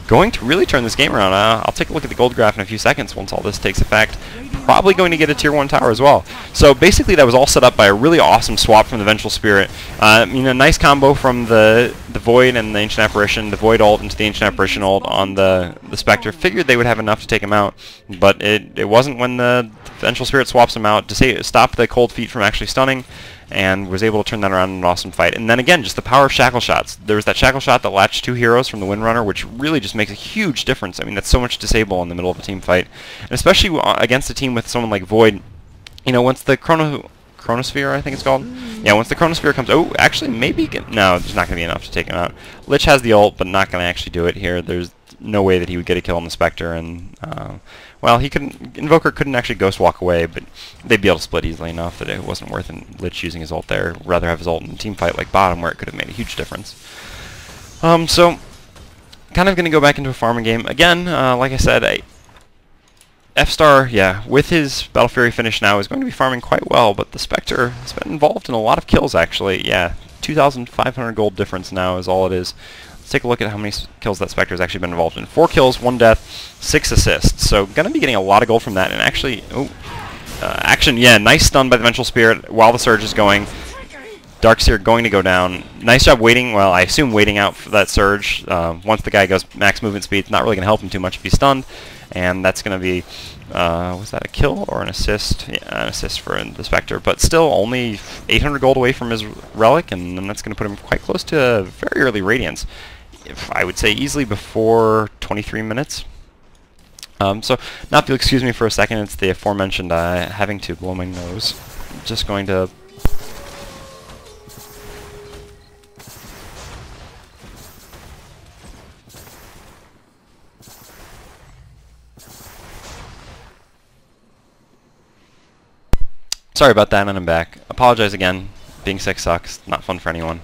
Going to really turn this game around. I'll take a look at the gold graph in a few seconds once all this takes effect. Probably going to get a Tier 1 tower as well. So basically that was all set up by a really awesome swap from the Vengeful Spirit. I mean, a nice combo from the Void and the Ancient Apparition. The Void ult into the Ancient Apparition ult on the Spectre. Figured they would have enough to take him out, but it wasn't when the Vengeful Spirit swaps him out to stop the Cold Feet from actually stunning, and was able to turn that around in an awesome fight. And then again, just the power of Shackle Shots. There was that Shackle Shot that latched 2 heroes from the Windrunner, which really just makes a huge difference. I mean, that's so much disable in the middle of a team fight. And especially against a team with someone like Void, you know, once the Chronosphere, I think it's called? Yeah, once the Chronosphere comes... Oh, actually, maybe... No, there's not going to be enough to take him out. Lich has the ult, but not going to actually do it here. There's no way that he would get a kill on the Spectre, and... well, he couldn't... Invoker couldn't actually Ghost Walk away, but they'd be able to split easily enough that it wasn't worth Lich using his ult there. Rather have his ult in a team fight like bottom, where it could have made a huge difference. So... kind of going to go back into a farming game. Again, like I said, F-Star, yeah, with his Battle Fury finish now, is going to be farming quite well, but the Spectre has been involved in a lot of kills, actually. Yeah, 2,500 gold difference now is all it is. Let's take a look at how many kills that Spectre has actually been involved in. 4 kills, 1 death, 6 assists. So, going to be getting a lot of gold from that, and actually, action, yeah, nice stun by the Vengeful Spirit while the Surge is going. Darkseer going to go down. Nice job waiting, well, I assume waiting out for that Surge. Once the guy goes max movement speed, it's not really going to help him too much if he's stunned. And that's going to be, was that a kill or an assist? Yeah, an assist for the Spectre. But still only 800 gold away from his Relic, and then that's going to put him quite close to very early Radiance. If I would say easily before 23 minutes. So, now if you'll excuse me for a second, it's the aforementioned having to blow my nose. Just going to... Sorry about that, and I'm back. Apologize again. Being sick sucks. Not fun for anyone.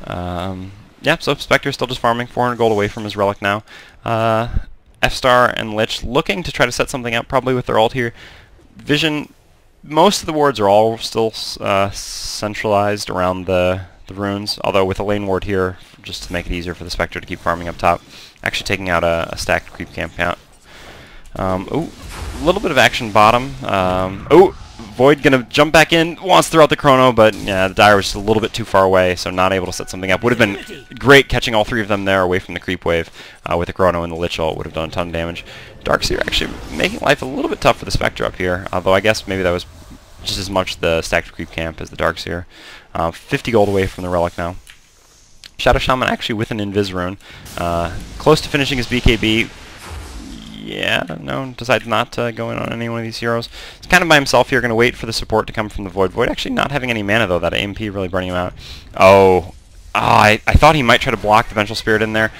Yeah, so Spectre's still just farming. 400 gold away from his Relic now. F-Star and Lich looking to try to set something up, probably with their ult here. Vision, most of the wards are all still centralized around the runes, although with a lane ward here, just to make it easier for the Spectre to keep farming up top. Actually taking out a stacked creep camp count. Ooh, a little bit of action bottom. Oh! Void gonna jump back in, wants to throw out the Chrono, but yeah, the Dire was just a little bit too far away, so not able to set something up. Would have been great catching all 3 of them there away from the creep wave with the Chrono and the Lich ult. Would have done a ton of damage. Darkseer actually making life a little bit tough for the Spectre up here, although I guess maybe that was just as much the stacked creep camp as the Darkseer. 50 gold away from the Relic now. Shadow Shaman actually with an Invis rune. Close to finishing his BKB. Yeah, no, decides not to go in on any one of these heroes. He's kind of by himself here, going to wait for the support to come from the Void. Void actually not having any mana, though. That AMP really burning him out. Oh, I thought he might try to block the Vengeful Spirit in there.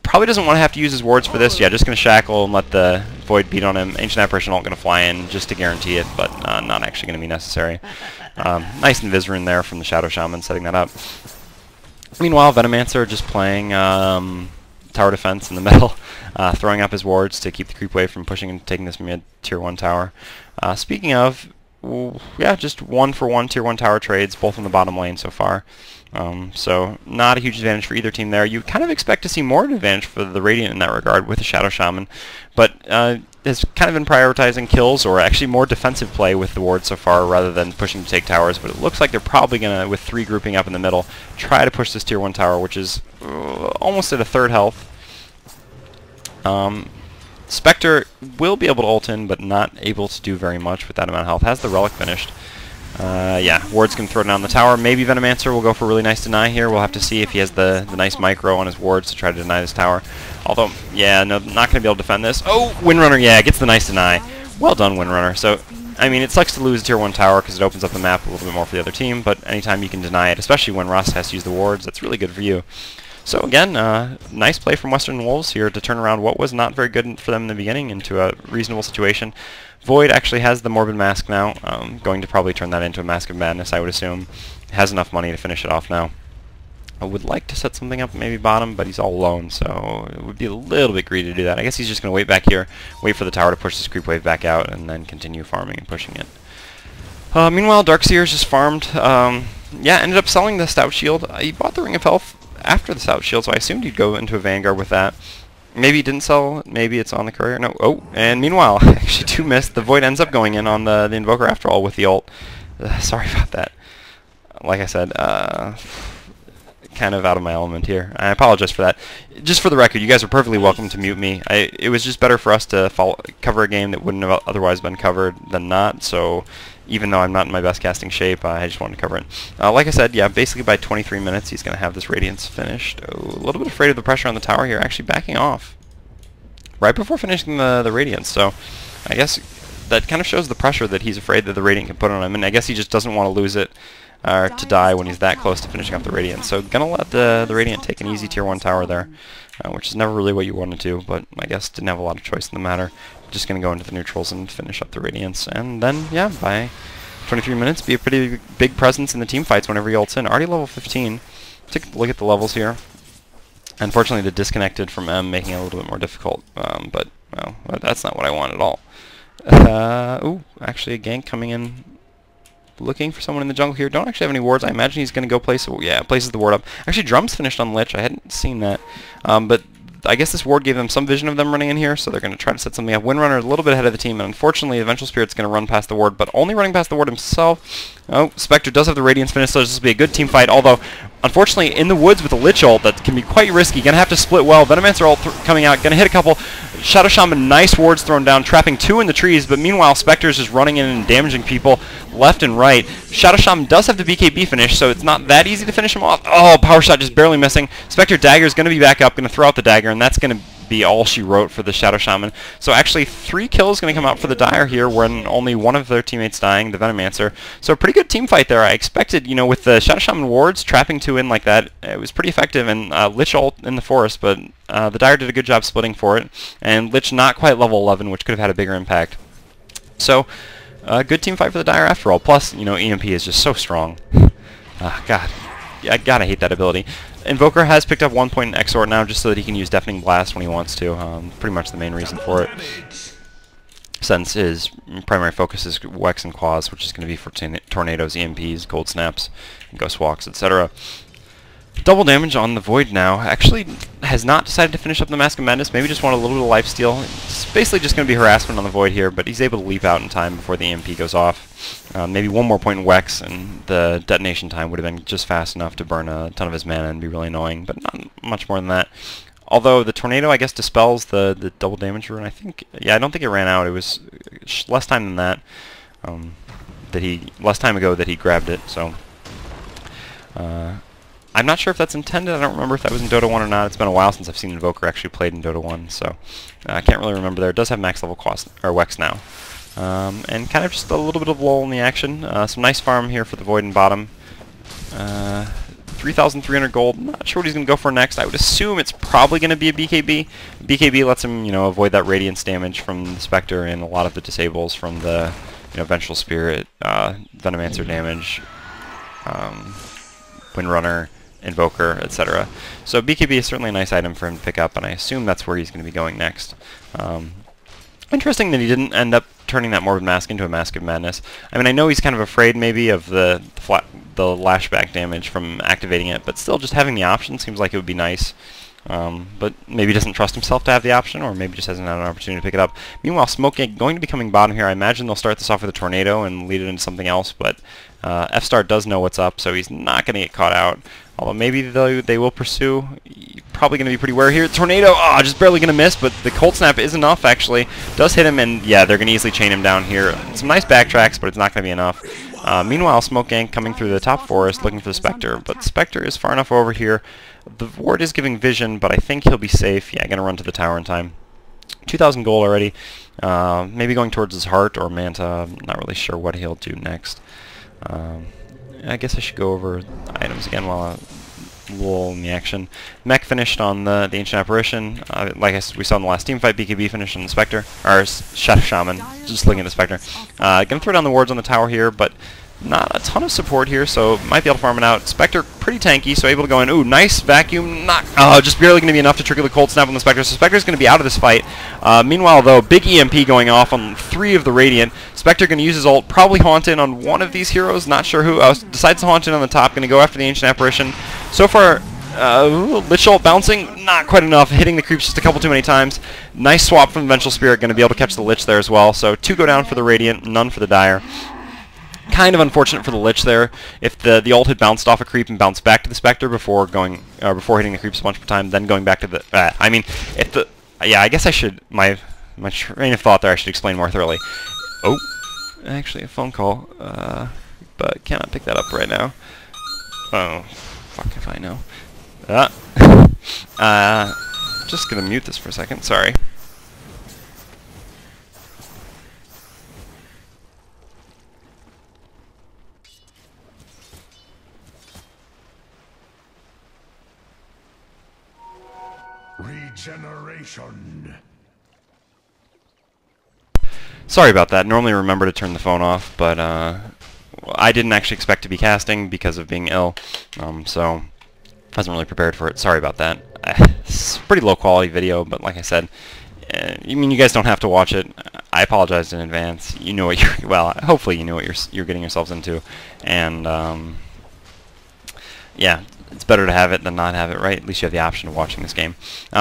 Probably doesn't want to have to use his wards for this. Yeah, just going to Shackle and let the Void beat on him. Ancient Apparition ult going to fly in just to guarantee it, but not actually going to be necessary. Nice Invis rune there from the Shadow Shaman, setting that up. Meanwhile, Venomancer just playing tower defense in the middle, throwing up his wards to keep the creep wave from pushing and taking this mid tier 1 tower. Speaking of, yeah, just 1-for-1 tier 1 tower trades, both in the bottom lane so far. So not a huge advantage for either team there. You kind of expect to see more of an advantage for the Radiant in that regard with the Shadow Shaman, but has kind of been prioritizing kills, or actually more defensive play with the ward so far rather than pushing to take towers, but it looks like they're probably going to, with 3 grouping up in the middle, try to push this tier 1 tower, which is almost at a third health. Spectre will be able to ult in, but not able to do very much with that amount of health. Has the relic finished. Yeah, ward's going to throw down the tower. Maybe Venomancer will go for a really nice deny here. We'll have to see if he has the nice micro on his wards to try to deny this tower. Although, yeah, no, not going to be able to defend this. Oh, Windrunner, yeah, gets the nice deny. Well done, Windrunner. So, I mean, it sucks to lose a tier 1 tower because it opens up the map a little bit more for the other team, but anytime you can deny it, especially when Russ has to use the wards, that's really good for you. So again, nice play from Western Wolves here to turn around what was not very good for them in the beginning into a reasonable situation. Void actually has the Morbid Mask now, going to probably turn that into a Mask of Madness, I would assume. Has enough money to finish it off now. I would like to set something up maybe bottom, but he's all alone, so it would be a little bit greedy to do that. I guess he's just going to wait back here, wait for the tower to push this creep wave back out, and then continue farming and pushing it. Meanwhile, Darkseer's just farmed. Yeah, ended up selling the Stout Shield. He bought the Ring of Health after the Stout Shield, so I assumed he'd go into a Vanguard with that. Maybe he didn't sell, maybe it's on the courier. No, oh, and meanwhile, actually 2 missed. The Void ends up going in on the Invoker after all with the ult. Sorry about that. Like I said, kind of out of my element here. I apologize for that. Just for the record, you guys are perfectly welcome to mute me. It was just better for us to cover a game that wouldn't have otherwise been covered than not, so even though I'm not in my best casting shape, I just wanted to cover it. Like I said, yeah, basically by 23 minutes he's going to have this Radiance finished. Oh, a little bit afraid of the pressure on the tower here, actually backing off right before finishing the Radiance, so I guess that kind of shows the pressure that he's afraid that the Radiant can put on him, and I guess he just doesn't want to lose it or to die when he's that close to finishing off the Radiant. So gonna let the Radiant take an easy tier 1 tower there, which is never really what you wanted to, but I guess didn't have a lot of choice in the matter. Just gonna go into the neutrals and finish up the Radiance, and then, yeah, by 23 minutes, be a pretty big presence in the team fights whenever he ults in. Already level 15. Take a look at the levels here. Unfortunately, the disconnected from M making it a little bit more difficult, but, well, that's not what I want at all. Ooh, actually a gank coming in, looking for someone in the jungle here. Don't actually have any wards. I imagine he's going to go place, yeah, places the ward up. Actually, Drum's finished on Lich. I hadn't seen that, but I guess this ward gave them some vision of them running in here, so they're going to try to set something up. Windrunner a little bit ahead of the team, and unfortunately, Eventual Spirit's going to run past the ward, but only running past the ward himself. Oh, Spectre does have the Radiance finish, so this will be a good team fight, although, unfortunately, in the woods with a Lich ult, that can be quite risky. Going to have to split well. Venomancer ult coming out, going to hit a couple. Shadow Shaman, nice wards thrown down, trapping 2 in the trees, but meanwhile, Spectre's just running in and damaging people left and right. Shadow Shaman does have the BKB finish, so it's not that easy to finish him off. Oh, power shot just barely missing. Spectre dagger is going to be back up, going to throw out the dagger, and that's going to be all she wrote for the Shadow Shaman. So actually 3 kills going to come out for the Dire here when only one of their teammates dying, the Venomancer. So a pretty good team fight there. I expected, you know, with the Shadow Shaman wards trapping 2 in like that, it was pretty effective, and Lich ult in the forest, but the Dire did a good job splitting for it, and Lich not quite level 11, which could have had a bigger impact. So good team fight for the Dire after all. Plus, you know, EMP is just so strong. God, I gotta hate that ability. Invoker has picked up 1 point in Exort now just so that he can use Deafening Blast when he wants to. Pretty much the main reason for it, since his primary focus is Wex and Claws, which is going to be for Tornadoes, EMPs, Cold Snaps, Ghost Walks, etc. Double damage on the Void now. Actually has not decided to finish up the Mask of Madness. Maybe just want a little bit of lifesteal. It's basically just going to be harassment on the Void here, but he's able to leap out in time before the EMP goes off. Maybe 1 more point in Wex, and the detonation time would have been just fast enough to burn a ton of his mana and be really annoying, but not much more than that. Although the Tornado, I guess, dispels the double damage rune. I think, yeah, I don't think it ran out. It was less time than that. Less time ago that he grabbed it. So I'm not sure if that's intended. I don't remember if that was in Dota 1 or not. It's been a while since I've seen Invoker actually played in Dota 1, so I can't really remember there. It does have max level cost or Wex now. And kind of just a little bit of lull in the action. Some nice farm here for the Void and bottom. 3,300 gold. Not sure what he's going to go for next. I would assume it's probably going to be a BKB. BKB lets him, you know, avoid that Radiance damage from the Spectre and a lot of the disables from the, you know, Vengeful Spirit, Venomancer damage, Windrunner, Invoker, etc. So BKB is certainly a nice item for him to pick up, and I assume that's where he's going to be going next. Interesting that he didn't end up turning that Morbid Mask into a Mask of Madness. I mean, I know he's kind of afraid maybe of the lashback damage from activating it, but still just having the option seems like it would be nice. but maybe doesn't trust himself to have the option, or maybe just hasn't had an opportunity to pick it up. Meanwhile, Smoke going to be coming bottom here. I imagine they'll start this off with a Tornado and lead it into something else, but F-Star does know what's up, so he's not going to get caught out. Although maybe they will pursue. Probably going to be pretty wary here. Tornado, just barely going to miss, but the Cold Snap is enough, actually. Does hit him, and yeah, they're going to easily chain him down here. Some nice backtracks, but it's not going to be enough. Meanwhile, Smoke Gang coming through the top forest looking for the Spectre, but Spectre is far enough over here. The ward is giving vision, but I think he'll be safe. Yeah, going to run to the tower in time. 2,000 gold already. Maybe going towards his heart or Manta. I'm not really sure what he'll do next. I guess I should go over items again while I'm a little in the action. Mech finished on the Ancient Apparition. Like we saw in the last team fight, BKB finished on the Spectre. Or Shadow Shaman, just looking at the Spectre. Gonna throw down the wards on the tower here, but not a ton of support here, so might be able to farm it out. Spectre pretty tanky, so able to go in. Ooh, nice vacuum. Not just barely going to be enough to trigger the Cold Snap on the Spectre, so Spectre's going to be out of this fight. Meanwhile, though, big EMP going off on 3 of the Radiant. Spectre going to use his ult, probably haunt in on one of these heroes, not sure who. Decides to haunt in on the top, going to go after the Ancient Apparition. So far, Lich ult bouncing, not quite enough, hitting the creeps just a couple too many times. Nice swap from the Vengeful Spirit, going to be able to catch the Lich there as well. So 2 go down for the Radiant, none for the Dire. Kind of unfortunate for the Lich there. If the ult had bounced off a creep and bounced back to the Spectre before hitting the creeps a bunch of time, then going back to the I mean, if the I guess I should my train of thought there I should explain more thoroughly. Oh, actually a phone call, but cannot pick that up right now. Oh, fuck if I know. Just gonna mute this for a second. Sorry. Regeneration. Sorry about that. Normally remember to turn the phone off, but I didn't actually expect to be casting because of being ill, so wasn't really prepared for it. Sorry about that. It's a pretty low quality video, but like I said, I mean, you guys don't have to watch it. I apologize in advance. You know what you're hopefully you know what you're getting yourselves into, and yeah. It's better to have it than not have it, right? At least you have the option of watching this game.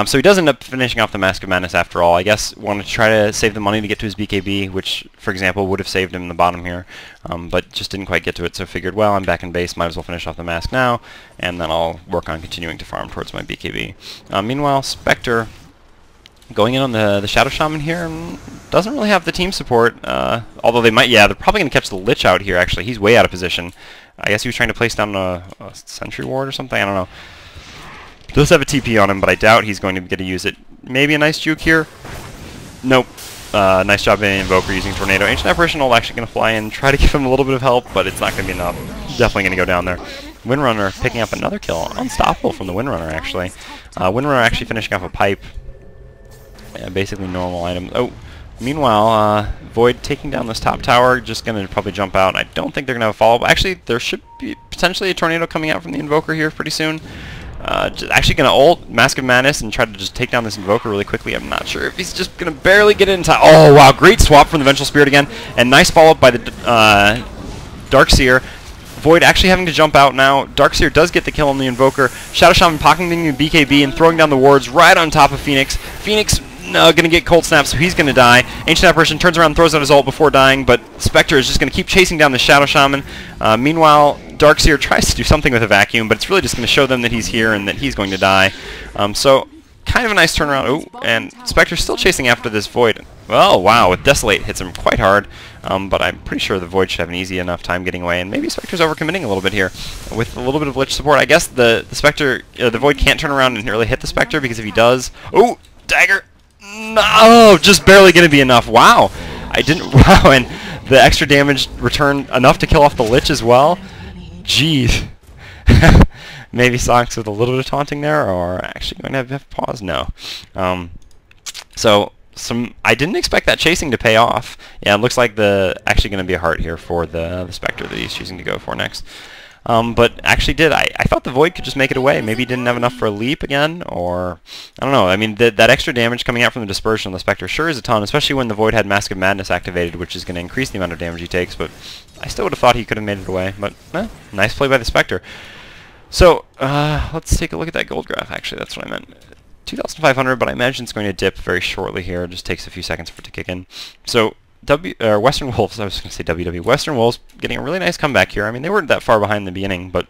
So he does end up finishing off the Mask of Madness after all. I guess wanted to try to save the money to get to his BKB, which, for example, would have saved him in the bottom here, but just didn't quite get to it, so figured, well, I'm back in base, might as well finish off the Mask now, and then I'll work on continuing to farm towards my BKB. Meanwhile, Spectre going in on the Shadow Shaman here doesn't really have the team support, although they might, yeah, they're probably going to catch the Lich out here, actually. He's way out of position. I guess he was trying to place down a Sentry Ward or something, I don't know. Does have a TP on him, but I doubt he's going to get to use it. Maybe a nice juke here? Nope. Nice job being Invoker using Tornado. Ancient Apparition ult actually going to fly in, try to give him a little bit of help, but it's not going to be enough. Definitely going to go down there. Windrunner picking up another kill. Unstoppable from the Windrunner, actually. Windrunner actually finishing off a pipe. Yeah, basically normal items. Oh, meanwhile, Void taking down this top tower, just going to probably jump out. I don't think they're going to have a follow-up. Actually, there should be potentially a Tornado coming out from the Invoker here pretty soon. Actually going to ult Mask of Madness and try to just take down this Invoker really quickly. I'm not sure if he's just going to barely get it in time. Oh, wow, great swap from the Vengeful Spirit again. And nice follow-up by the Darkseer. Void actually having to jump out now. Darkseer does get the kill on the Invoker. Shadow Shaman pocketing the BKB and throwing down the wards right on top of Phoenix. Phoenix going to get Cold Snap, so he's going to die. Ancient Apparition turns around and throws out his ult before dying, but Spectre is just going to keep chasing down the Shadow Shaman. Meanwhile, Darkseer tries to do something with a vacuum, but it's really just going to show them that he's here and that he's going to die. So, kind of a nice turnaround. Oh, and Spectre's still chasing after this Void. Well, wow, with Desolate hits him quite hard, but I'm pretty sure the Void should have an easy enough time getting away, and maybe Spectre's overcommitting a little bit here. With a little bit of Lich support, I guess the Spectre, the Void can't turn around and really hit the Spectre, because if he does... Oh, dagger! No, just barely going to be enough. Wow, I didn't... Wow, and the extra damage returned enough to kill off the Lich as well? Jeez. Maybe Sonic's with a little bit of taunting there, or actually going to have pause? No. So... I didn't expect that chasing to pay off. Yeah, it looks like actually going to be a heart here for the Spectre that he's choosing to go for next. But actually did. I thought the Void could just make it away. Maybe he didn't have enough for a leap again, or... I don't know. I mean, that extra damage coming out from the Dispersion on the Spectre sure is a ton, especially when the Void had Mask of Madness activated, which is going to increase the amount of damage he takes, but I still would have thought he could have made it away. But, nice play by the Spectre. So, let's take a look at that gold graph, actually. That's what I meant. 2,500, but I imagine it's going to dip very shortly here. It just takes a few seconds for it to kick in. So, Western Wolves, I was going to say WW. Western Wolves getting a really nice comeback here. I mean, they weren't that far behind in the beginning, but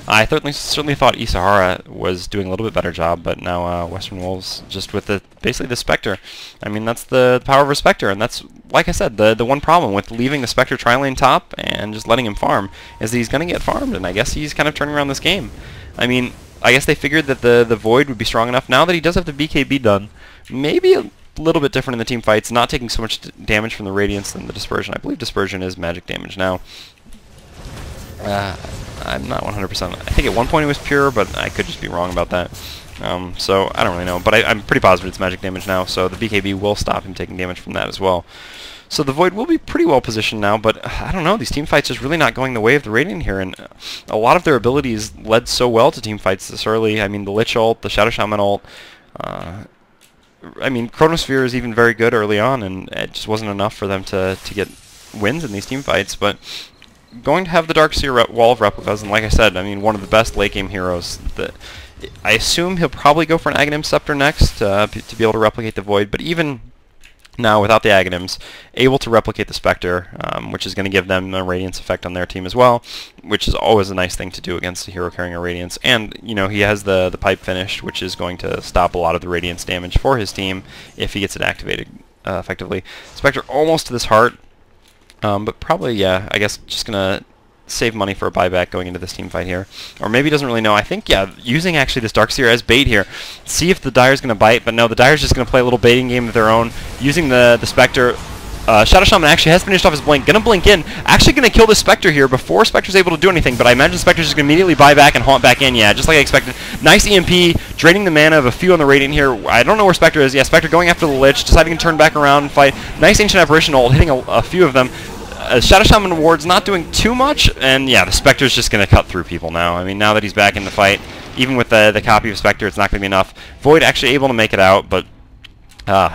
I certainly thought eSahara was doing a little bit better job, but now Western Wolves just with basically the Spectre. I mean, that's the power of a Spectre, and that's, like I said, the one problem with leaving the Spectre tri-lane top and just letting him farm is that he's going to get farmed, and I guess he's kind of turning around this game. I mean, I guess they figured that the Void would be strong enough. Now that he does have the BKB done, maybe a little bit different in the team fights, not taking so much damage from the Radiance than the Dispersion. I believe Dispersion is magic damage now. I'm not 100%. I think at one point it was pure, but I could just be wrong about that. So I don't really know, but I'm pretty positive it's magic damage now, so the BKB will stop him taking damage from that as well. So the Void will be pretty well positioned now, but I don't know, these team fights just really not going the way of the Radiant here, and a lot of their abilities led so well to team fights this early. I mean, the Lich ult, the Shadow Shaman ult, I mean, Chronosphere is even very good early on, and it just wasn't enough for them to get wins in these team fights, but going to have the Darkseer Wall of Replicas, and like I said, I mean, one of the best late game heroes. I assume he'll probably go for an Aghanim Scepter next to be able to replicate the Void, but even now, without the Aghanims, able to replicate the Spectre, which is going to give them a Radiance effect on their team as well, which is always a nice thing to do against a hero carrying a Radiance. And, you know, he has the pipe finished, which is going to stop a lot of the Radiance damage for his team if he gets it activated effectively. Spectre almost to this heart. But probably, yeah, I guess just going to save money for a buyback going into this team fight here. Or maybe he doesn't really know. I think, yeah, using actually this Darkseer as bait here. See if the Dire's going to bite, but no, the Dire's just going to play a little baiting game of their own. Using the Spectre. Shadow Shaman actually has finished off his blink. Going to blink in. Actually going to kill the Spectre here before Spectre's able to do anything, but I imagine Spectre's just going to immediately buy back and haunt back in. Yeah, just like I expected. Nice EMP, draining the mana of a few on the Radiant here. I don't know where Spectre is. Yeah, Spectre going after the Lich, deciding to turn back around and fight. Nice Ancient Apparition ult, hitting a few of them. Shadow Shaman Ward's not doing too much, and yeah, the Spectre's just going to cut through people now. I mean, now that he's back in the fight, even with the copy of Spectre, it's not going to be enough. Void actually able to make it out, but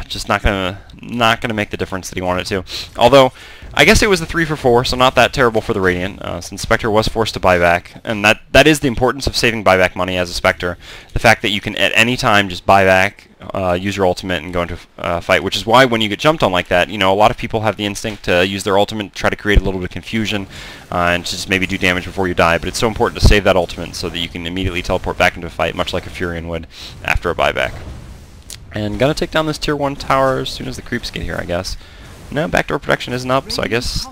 just not gonna make the difference that he wanted to. Although, I guess it was the 3 for 4, so not that terrible for the Radiant, since Spectre was forced to buy back, and that is the importance of saving buyback money as a Spectre. The fact that you can at any time just buy back, use your ultimate, and go into a fight, which is why when you get jumped on like that, you know, a lot of people have the instinct to use their ultimate, try to create a little bit of confusion, and just maybe do damage before you die, but it's so important to save that ultimate so that you can immediately teleport back into a fight, much like a Furion would after a buyback. And gonna take down this tier 1 tower as soon as the creeps get here, I guess. No, backdoor protection isn't up, so I guess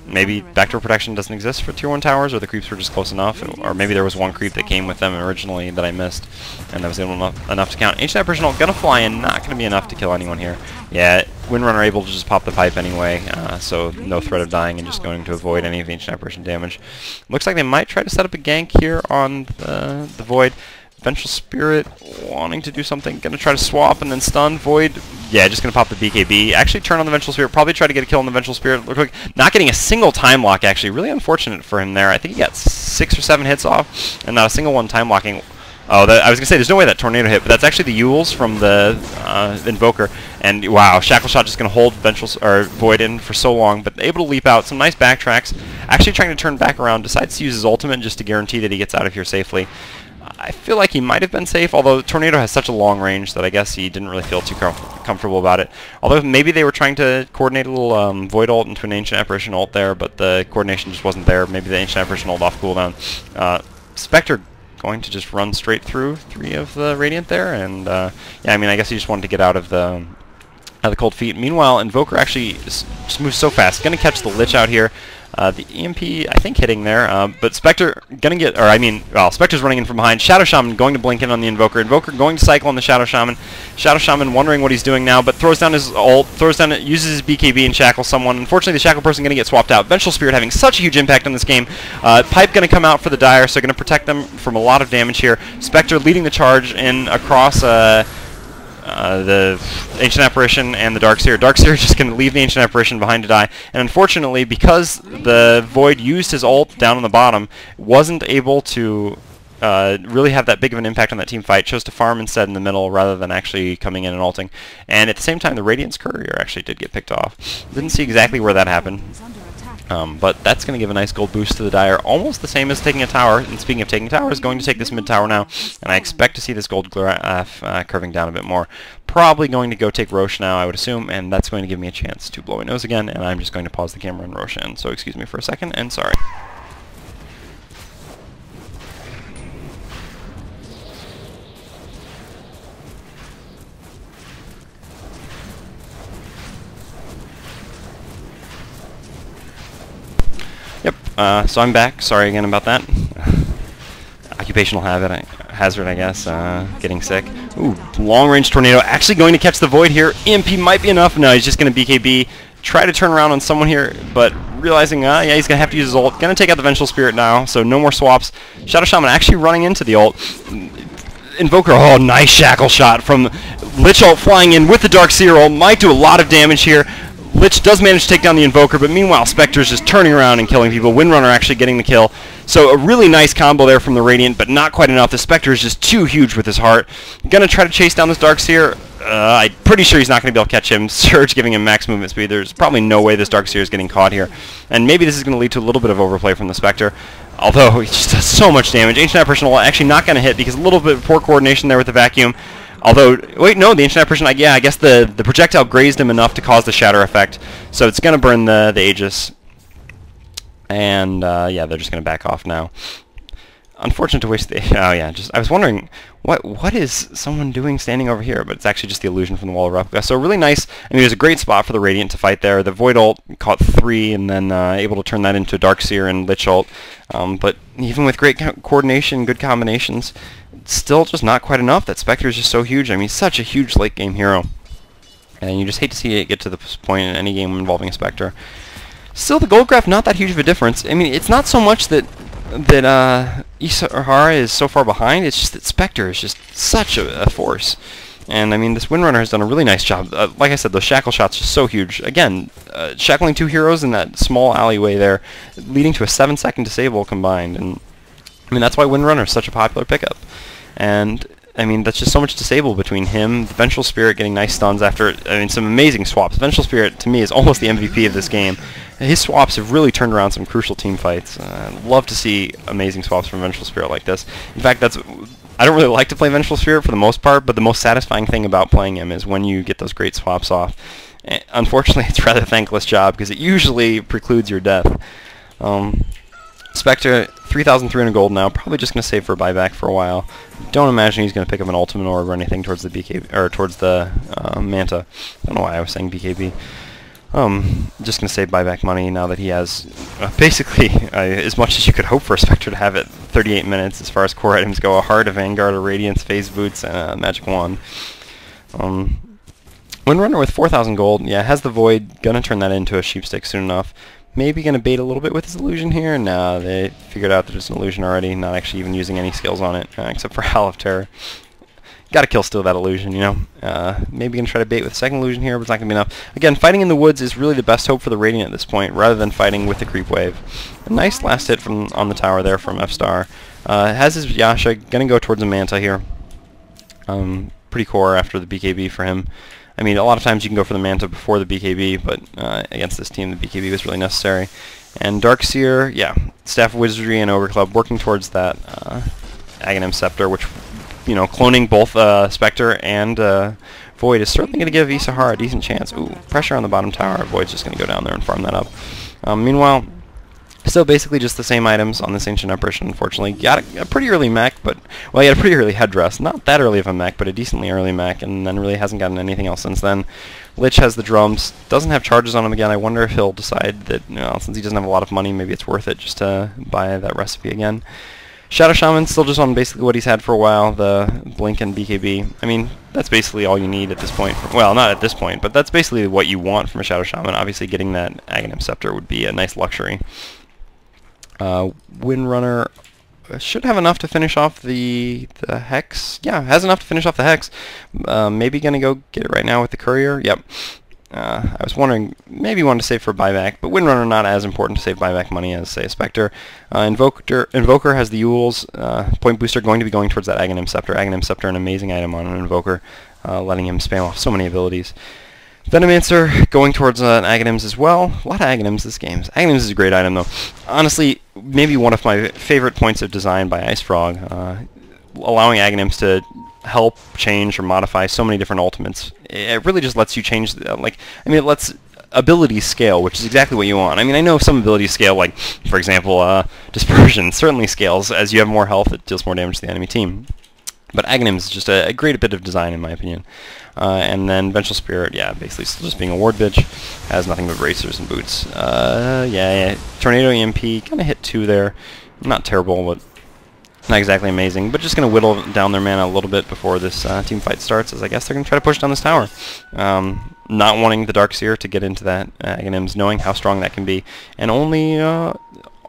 maybe backdoor protection doesn't exist for tier 1 towers, or the creeps were just close enough, or maybe there was one creep that came with them originally that I missed, and that was enough to count. Ancient Apparition ult gonna fly in, not gonna be enough to kill anyone here. Yeah, Windrunner able to just pop the pipe anyway, so no threat of dying and just going to avoid any of the Ancient Apparition damage. Looks like they might try to set up a gank here on the Void. Vengeful Spirit wanting to do something, gonna try to swap and then stun. Void, yeah, just gonna pop the BKB. Actually turn on the Vengeful Spirit, probably try to get a kill on the Vengeful Spirit. Look like not getting a single time lock, actually. Really unfortunate for him there. I think he got 6 or 7 hits off, and not a single one time locking. Oh, I was gonna say there's no way that tornado hit, but that's actually the Yules from the Invoker. And wow, Shackle Shot just gonna hold Void in for so long, but able to leap out. Some nice backtracks. Actually trying to turn back around, decides to use his ultimate just to guarantee that he gets out of here safely. I feel like he might have been safe, although Tornado has such a long range that I guess he didn't really feel too comfortable about it. Although maybe they were trying to coordinate a little Void ult into an Ancient Apparition ult there, but the coordination just wasn't there. Maybe the Ancient Apparition ult off cooldown. Spectre going to just run straight through 3 of the Radiant there, and yeah, I mean, I guess he just wanted to get out of the cold feet. Meanwhile, Invoker actually just moves so fast. Gonna catch the Lich out here. The EMP, I think, hitting there, but Spectre gonna get, well, Spectre's running in from behind. Shadow Shaman going to blink in on the Invoker. Invoker going to cycle on the Shadow Shaman. Shadow Shaman wondering what he's doing now, but throws down his ult, uses his BKB and shackles someone. Unfortunately, the shackle person gonna get swapped out. Vengeful Spirit having such a huge impact on this game. Pipe gonna come out for the Dire, so gonna protect them from a lot of damage here. Spectre leading the charge in across the Ancient Apparition and the Darkseer. Darkseer just going to leave the Ancient Apparition behind to die, and unfortunately, because the Void used his ult down on the bottom, wasn't able to really have that big of an impact on that team fight, chose to farm instead in the middle rather than actually coming in and ulting. And at the same time, the Radiant's Courier actually did get picked off. Didn't see exactly where that happened. But that's going to give a nice gold boost to the Dire, almost the same as taking a tower. And speaking of taking towers, going to take this mid tower now, and I expect to see this gold graph curving down a bit more. Probably going to go take Roche now, I would assume, and that's going to give me a chance to blow my nose again, and I'm just going to pause the camera and Roche in. So excuse me for a second, and sorry. Yep, so I'm back. Sorry again about that. Occupational hazard, I guess. Getting sick. Ooh, long-range tornado. Actually going to catch the Void here. EMP might be enough. No, he's just going to BKB. Try to turn around on someone here, but realizing, yeah, he's going to have to use his ult. Going to take out the Vengeful Spirit now, so no more swaps. Shadow Shaman actually running into the ult. Invoker, oh, nice shackle shot from Lich ult flying in with the Dark Seer ult. Might do a lot of damage here. Lich does manage to take down the Invoker, but meanwhile Spectre's just turning around and killing people. Windrunner actually getting the kill. So a really nice combo there from the Radiant, but not quite enough. The Spectre is just too huge with his heart. Gonna try to chase down this Darkseer. I'm pretty sure he's not going to be able to catch him. Surge giving him max movement speed. There's probably no way this Darkseer is getting caught here. And maybe this is going to lead to a little bit of overplay from the Spectre. Although he just does so much damage. Ancient Apparition will actually not going to hit because a little bit of poor coordination there with the Vacuum. Although, wait, no, the Ancient Apparition, yeah, I guess the projectile grazed him enough to cause the Shatter effect. So it's going to burn the Aegis. And, yeah, they're just going to back off now. Unfortunate to waste the... Oh, yeah, I was wondering, what is someone doing standing over here? But it's actually just the illusion from the Wall of Replica. So really nice. I mean, it was a great spot for the Radiant to fight there. The Void ult caught 3 and then able to turn that into Darkseer and Lich ult. But even with great coordination, good combinations, it's still just not quite enough. That Spectre is just so huge. I mean, he's such a huge late-game hero. And you just hate to see it get to this point in any game involving a Spectre. Still, the gold graph, not that huge of a difference. I mean, it's not so much that eSahara is so far behind, it's just that Spectre is just such a force. And, I mean, this Windrunner has done a really nice job. Like I said, those shackle shots are so huge. Again, shackling 2 heroes in that small alleyway there, leading to a 7-second disable combined. And, I mean, that's why Windrunner is such a popular pickup. And, I mean, that's just so much disable between him, the Vengeful Spirit getting nice stuns after, I mean, some amazing swaps. Vengeful Spirit, to me, is almost the MVP of this game. His swaps have really turned around some crucial team fights. Love to see amazing swaps from Vengeful Spirit like this. In fact, I don't really like to play Vengeful Spirit for the most part, but the most satisfying thing about playing him is when you get those great swaps off. Unfortunately, it's a rather thankless job because it usually precludes your death. Spectre, 3,300 gold now. Probably just going to save for a buyback for a while. Don't imagine he's going to pick up an ultimate orb or anything towards the BKB or towards the Manta. I don't know why I was saying BKB. Just going to save buyback money now that he has basically as much as you could hope for a Spectre to have at 38 minutes as far as core items go. A Heart, a Vanguard, a Radiance, Phase Boots, and a Magic Wand. Windrunner with 4,000 gold. Yeah, has the Void. Going to turn that into a Sheepstick soon enough. Maybe going to bait a little bit with his illusion here. No, they figured out that it's an illusion already, not actually even using any skills on it, except for Howl of Terror. Gotta kill still that illusion, you know. Maybe going to try to bait with a second illusion here, but it's not going to be enough. Again, fighting in the woods is really the best hope for the Radiant at this point, rather than fighting with the creep wave. A nice last hit from on the tower there from F-Star. Has his Yasha, going to go towards a Manta here. Pretty core after the BKB for him. I mean, a lot of times you can go for the Manta before the BKB, but against this team, the BKB was really necessary. And Darkseer, yeah, Staff of Wizardry and Ogre Club working towards that Aghanim Scepter, which, you know, cloning both Spectre and Void is certainly going to give eSahara a decent chance. Ooh, pressure on the bottom tower. Void's just going to go down there and farm that up. Meanwhile, still basically just the same items on this Ancient Apparition, unfortunately. Got a pretty early mech, but, well, he had a pretty early headdress. Not that early of a mech, but a decently early mech, and then really hasn't gotten anything else since then. Lich has the drums. Doesn't have charges on him again. I wonder if he'll decide that, you know, since he doesn't have a lot of money, maybe it's worth it just to buy that recipe again. Shadow Shaman still just on basically what he's had for a while, the Blink and BKB. I mean, that's basically all you need at this point. Well, not at this point, but that's basically what you want from a Shadow Shaman. Obviously, getting that Aghanim Scepter would be a nice luxury. Windrunner should have enough to finish off the Hex. Yeah, has enough to finish off the Hex. Maybe going to go get it right now with the Courier. Yep. I was wondering, maybe wanted to save for buyback, but Windrunner not as important to save buyback money as, say, a Spectre. Invoker has the Yules. Point Booster going to be going towards that Aghanim Scepter. Aghanim Scepter, an amazing item on an Invoker, letting him spam off so many abilities. Venomancer going towards Aghanims as well. A lot of Aghanims this game. Aghanims is a great item though. Honestly, maybe one of my favorite points of design by Ice Frog. Allowing Aghanims to help change or modify so many different ultimates. It really just lets you change, it lets abilities scale, which is exactly what you want. I mean, I know some abilities scale, like, for example, Dispersion certainly scales. As you have more health, it deals more damage to the enemy team. But Aghanims is just a great bit of design, in my opinion. And then Vengeful Spirit, yeah, basically still just being a ward bitch. Has nothing but bracers and boots. Yeah. Tornado EMP, kind of hit 2 there. Not terrible, but not exactly amazing. But just going to whittle down their mana a little bit before this team fight starts, as I guess they're going to try to push down this tower. Not wanting the Darkseer to get into that Aghanims, knowing how strong that can be. And only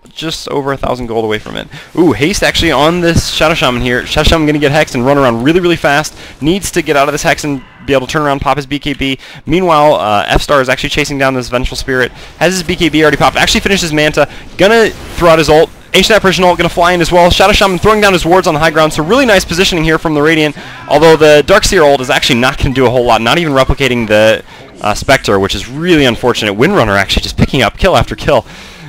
just over 1,000 gold away from it. Ooh, haste actually on this Shadow Shaman here. Shadow Shaman gonna get hexed and run around really, really fast. Needs to get out of this hex and be able to turn around, pop his BKB. Meanwhile, F-Star is actually chasing down this Vengeful Spirit. Has his BKB already popped. Actually finished his Manta. Gonna throw out his ult. Ancient Apparition ult gonna fly in as well. Shadow Shaman throwing down his wards on the high ground. So really nice positioning here from the Radiant. Although the Darkseer ult is actually not gonna do a whole lot. Not even replicating the Spectre, which is really unfortunate. Windrunner actually just picking up kill after kill.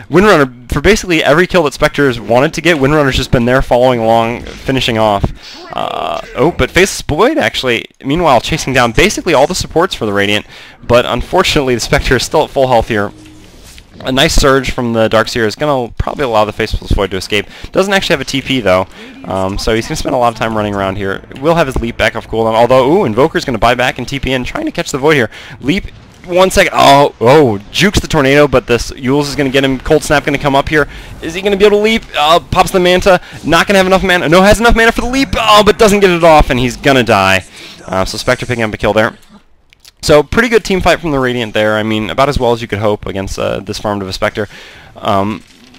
Windrunner, for basically every kill that Spectre's wanted to get, Windrunner's just been there following along, finishing off. But Faceless Void actually, meanwhile, chasing down basically all the supports for the Radiant, but unfortunately the Spectre is still at full health here. A nice surge from the Darkseer is going to probably allow the Faceless Void to escape. Doesn't actually have a TP though, so he's going to spend a lot of time running around here. Will have his leap back off cooldown, although, ooh, Invoker's going to buy back and TP in, trying to catch the Void here. Leap. 1 second. Oh, jukes the tornado, but this Yules is going to get him. Cold Snap going to come up here. Is he going to be able to leap? Pops the Manta. Not going to have enough mana. No, has enough mana for the leap. But doesn't get it off, and he's going to die. So Spectre picking up a kill there. So pretty good team fight from the Radiant there. I mean, about as well as you could hope against this farmed of a Spectre.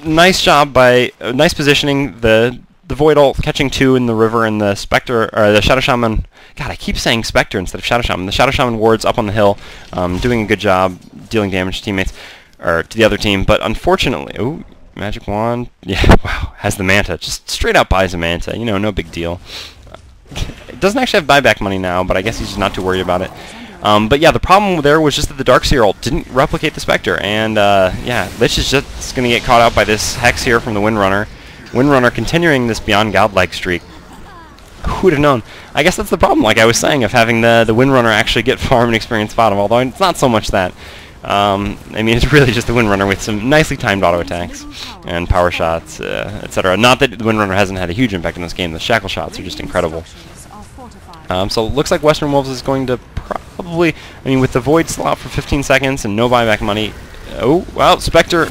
Nice job by nice positioning. The Void ult catching 2 in the river, and the Spectre, or the Shadow Shaman. God, I keep saying Spectre instead of Shadow Shaman. The Shadow Shaman wards up on the hill, doing a good job dealing damage to teammates, or to the other team. But unfortunately, ooh, Magic Wand, yeah, wow, has the Manta. Just straight out buys a Manta. You know, no big deal. It doesn't actually have buyback money now, but I guess he's just not too worried about it. But yeah, the problem there was just that the Darkseer ult didn't replicate the Spectre, and yeah, Lich is just going to get caught out by this Hex here from the Windrunner. Windrunner continuing this Beyond Godlike streak. Who would have known? I guess that's the problem, like I was saying, of having the Windrunner actually get farm and experience bottom, although it's not so much that. I mean, it's really just the Windrunner with some nicely timed auto attacks and power shots, etc. Not that the Windrunner hasn't had a huge impact in this game. The shackle shots are just incredible. So it looks like Western Wolves is going to probably, I mean, with the Void still out for 15 seconds and no buyback money. Oh, well, Spectre,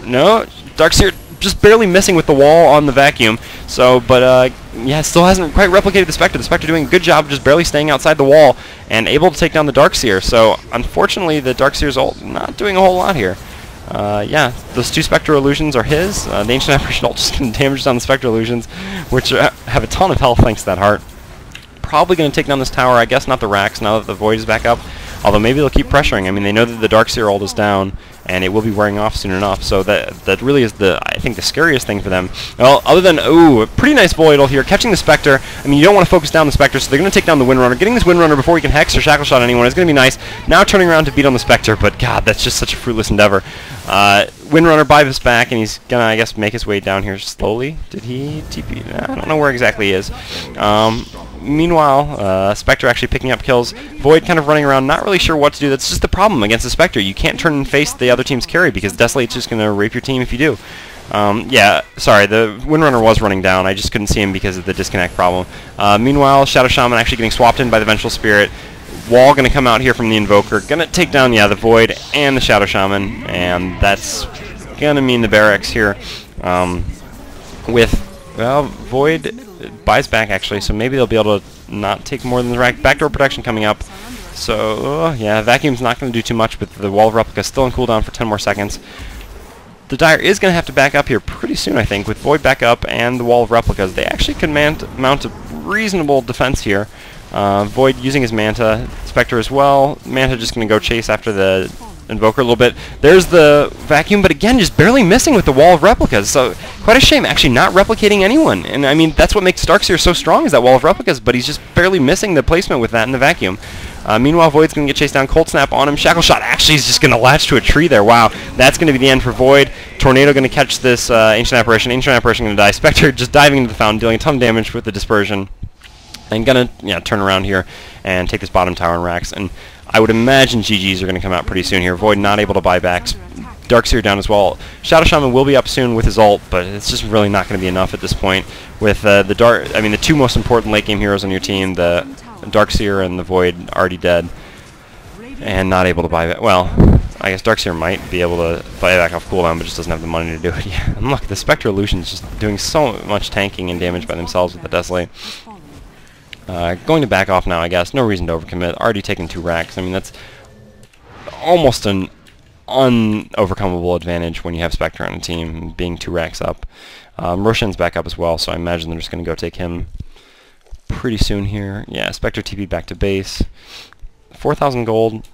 no, Darkseer just barely missing with the wall on the vacuum. So, but yeah, still hasn't quite replicated the Spectre. The Spectre doing a good job, just barely staying outside the wall and able to take down the Darkseer. So, unfortunately, the Darkseer's ult not doing a whole lot here. Yeah, those 2 Spectre illusions are his. The Ancient Apparition ult just going to damage down the Spectre illusions, which have a ton of health thanks to that heart. Probably going to take down this tower. I guess not the racks now that the Void is back up. Although maybe they'll keep pressuring. I mean, they know that the Darkseer ult is down, and it will be wearing off soon enough. So that really is I think the scariest thing for them. Well, other than, ooh, a pretty nice Void ult here, catching the Spectre. I mean, you don't want to focus down the Spectre, so they're going to take down the Windrunner. Getting this Windrunner before he can Hex or Shackle Shot anyone is going to be nice. Now turning around to beat on the Spectre, but God, that's just such a fruitless endeavor. Windrunner buys back, and he's going to, I guess, make his way down here slowly. Did he TP? I don't know where exactly he is. Meanwhile, Spectre actually picking up kills. Void kind of running around, not really sure what to do. That's just the problem against the Spectre. You can't turn and face the other team's carry because Desolate's just going to rape your team if you do. Yeah, sorry, the Windrunner was running down. I just couldn't see him because of the disconnect problem. Meanwhile, Shadow Shaman actually getting swapped in by the Vengeful Spirit. Wall going to come out here from the Invoker. Going to take down, yeah, the Void and the Shadow Shaman. And that's going to mean the Barracks here with, well, Void buys back actually, so maybe they'll be able to not take more than the rack. Backdoor protection coming up. So, yeah, Vacuum's not going to do too much, but the Wall of Replica still in cooldown for 10 more seconds. The Dire is going to have to back up here pretty soon, I think, with Void back up and the Wall of Replicas. They actually can mount a reasonable defense here. Void using his Manta, Spectre as well. Manta just going to go chase after the Invoker a little bit. There's the Vacuum, but again, just barely missing with the Wall of Replicas. So, quite a shame, actually not replicating anyone. And I mean, that's what makes Darkseer so strong, is that Wall of Replicas, but he's just barely missing the placement with that in the Vacuum. Meanwhile, Void's going to get chased down. Cold Snap on him. Shackle Shot. Actually, he's just going to latch to a tree there. Wow. That's going to be the end for Void. Tornado going to catch this Ancient Apparition. Ancient Apparition going to die. Spectre just diving into the fountain, dealing a ton of damage with the dispersion. And going to turn around here and take this bottom tower and racks. And I would imagine GGs are going to come out pretty soon here. Void not able to buy back. Darkseer down as well. Shadow Shaman will be up soon with his ult, but it's just really not going to be enough at this point. With the two most important late game heroes on your team, the Darkseer and the Void, already dead, and not able to buy back. Well, I guess Darkseer might be able to buy back off cooldown, but just doesn't have the money to do it. Yeah, and look, the Spectre Illusion's just doing so much tanking and damage by themselves with the Desolate. Going to back off now, I guess. No reason to overcommit. Already taken 2 racks. I mean, that's almost an unovercomable advantage when you have Spectre on a team, being 2 racks up. Roshan's back up as well, so I imagine they're just going to go take him pretty soon here. Yeah, Spectre TP back to base. 4,000 gold.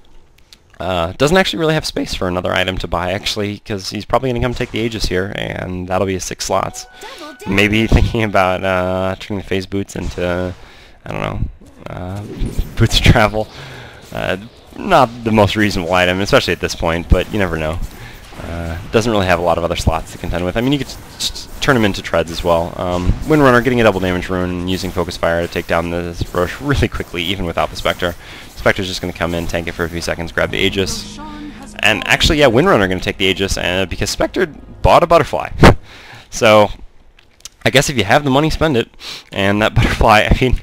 Doesn't actually really have space for another item to buy, actually, because he's probably going to come take the Aegis here, and that'll be his 6 slots. Maybe thinking about turning the phase boots into, I don't know, boots of travel. Not the most reasonable item, especially at this point, but you never know. Doesn't really have a lot of other slots to contend with. I mean, you could turn him into treads as well. Windrunner getting a double damage rune and using Focus Fire to take down this Roche really quickly, even without the Spectre. Spectre's just going to come in, tank it for a few seconds, grab the Aegis. And actually, yeah, Windrunner going to take the Aegis, because Spectre bought a Butterfly. So, I guess if you have the money, spend it. And that Butterfly, I mean,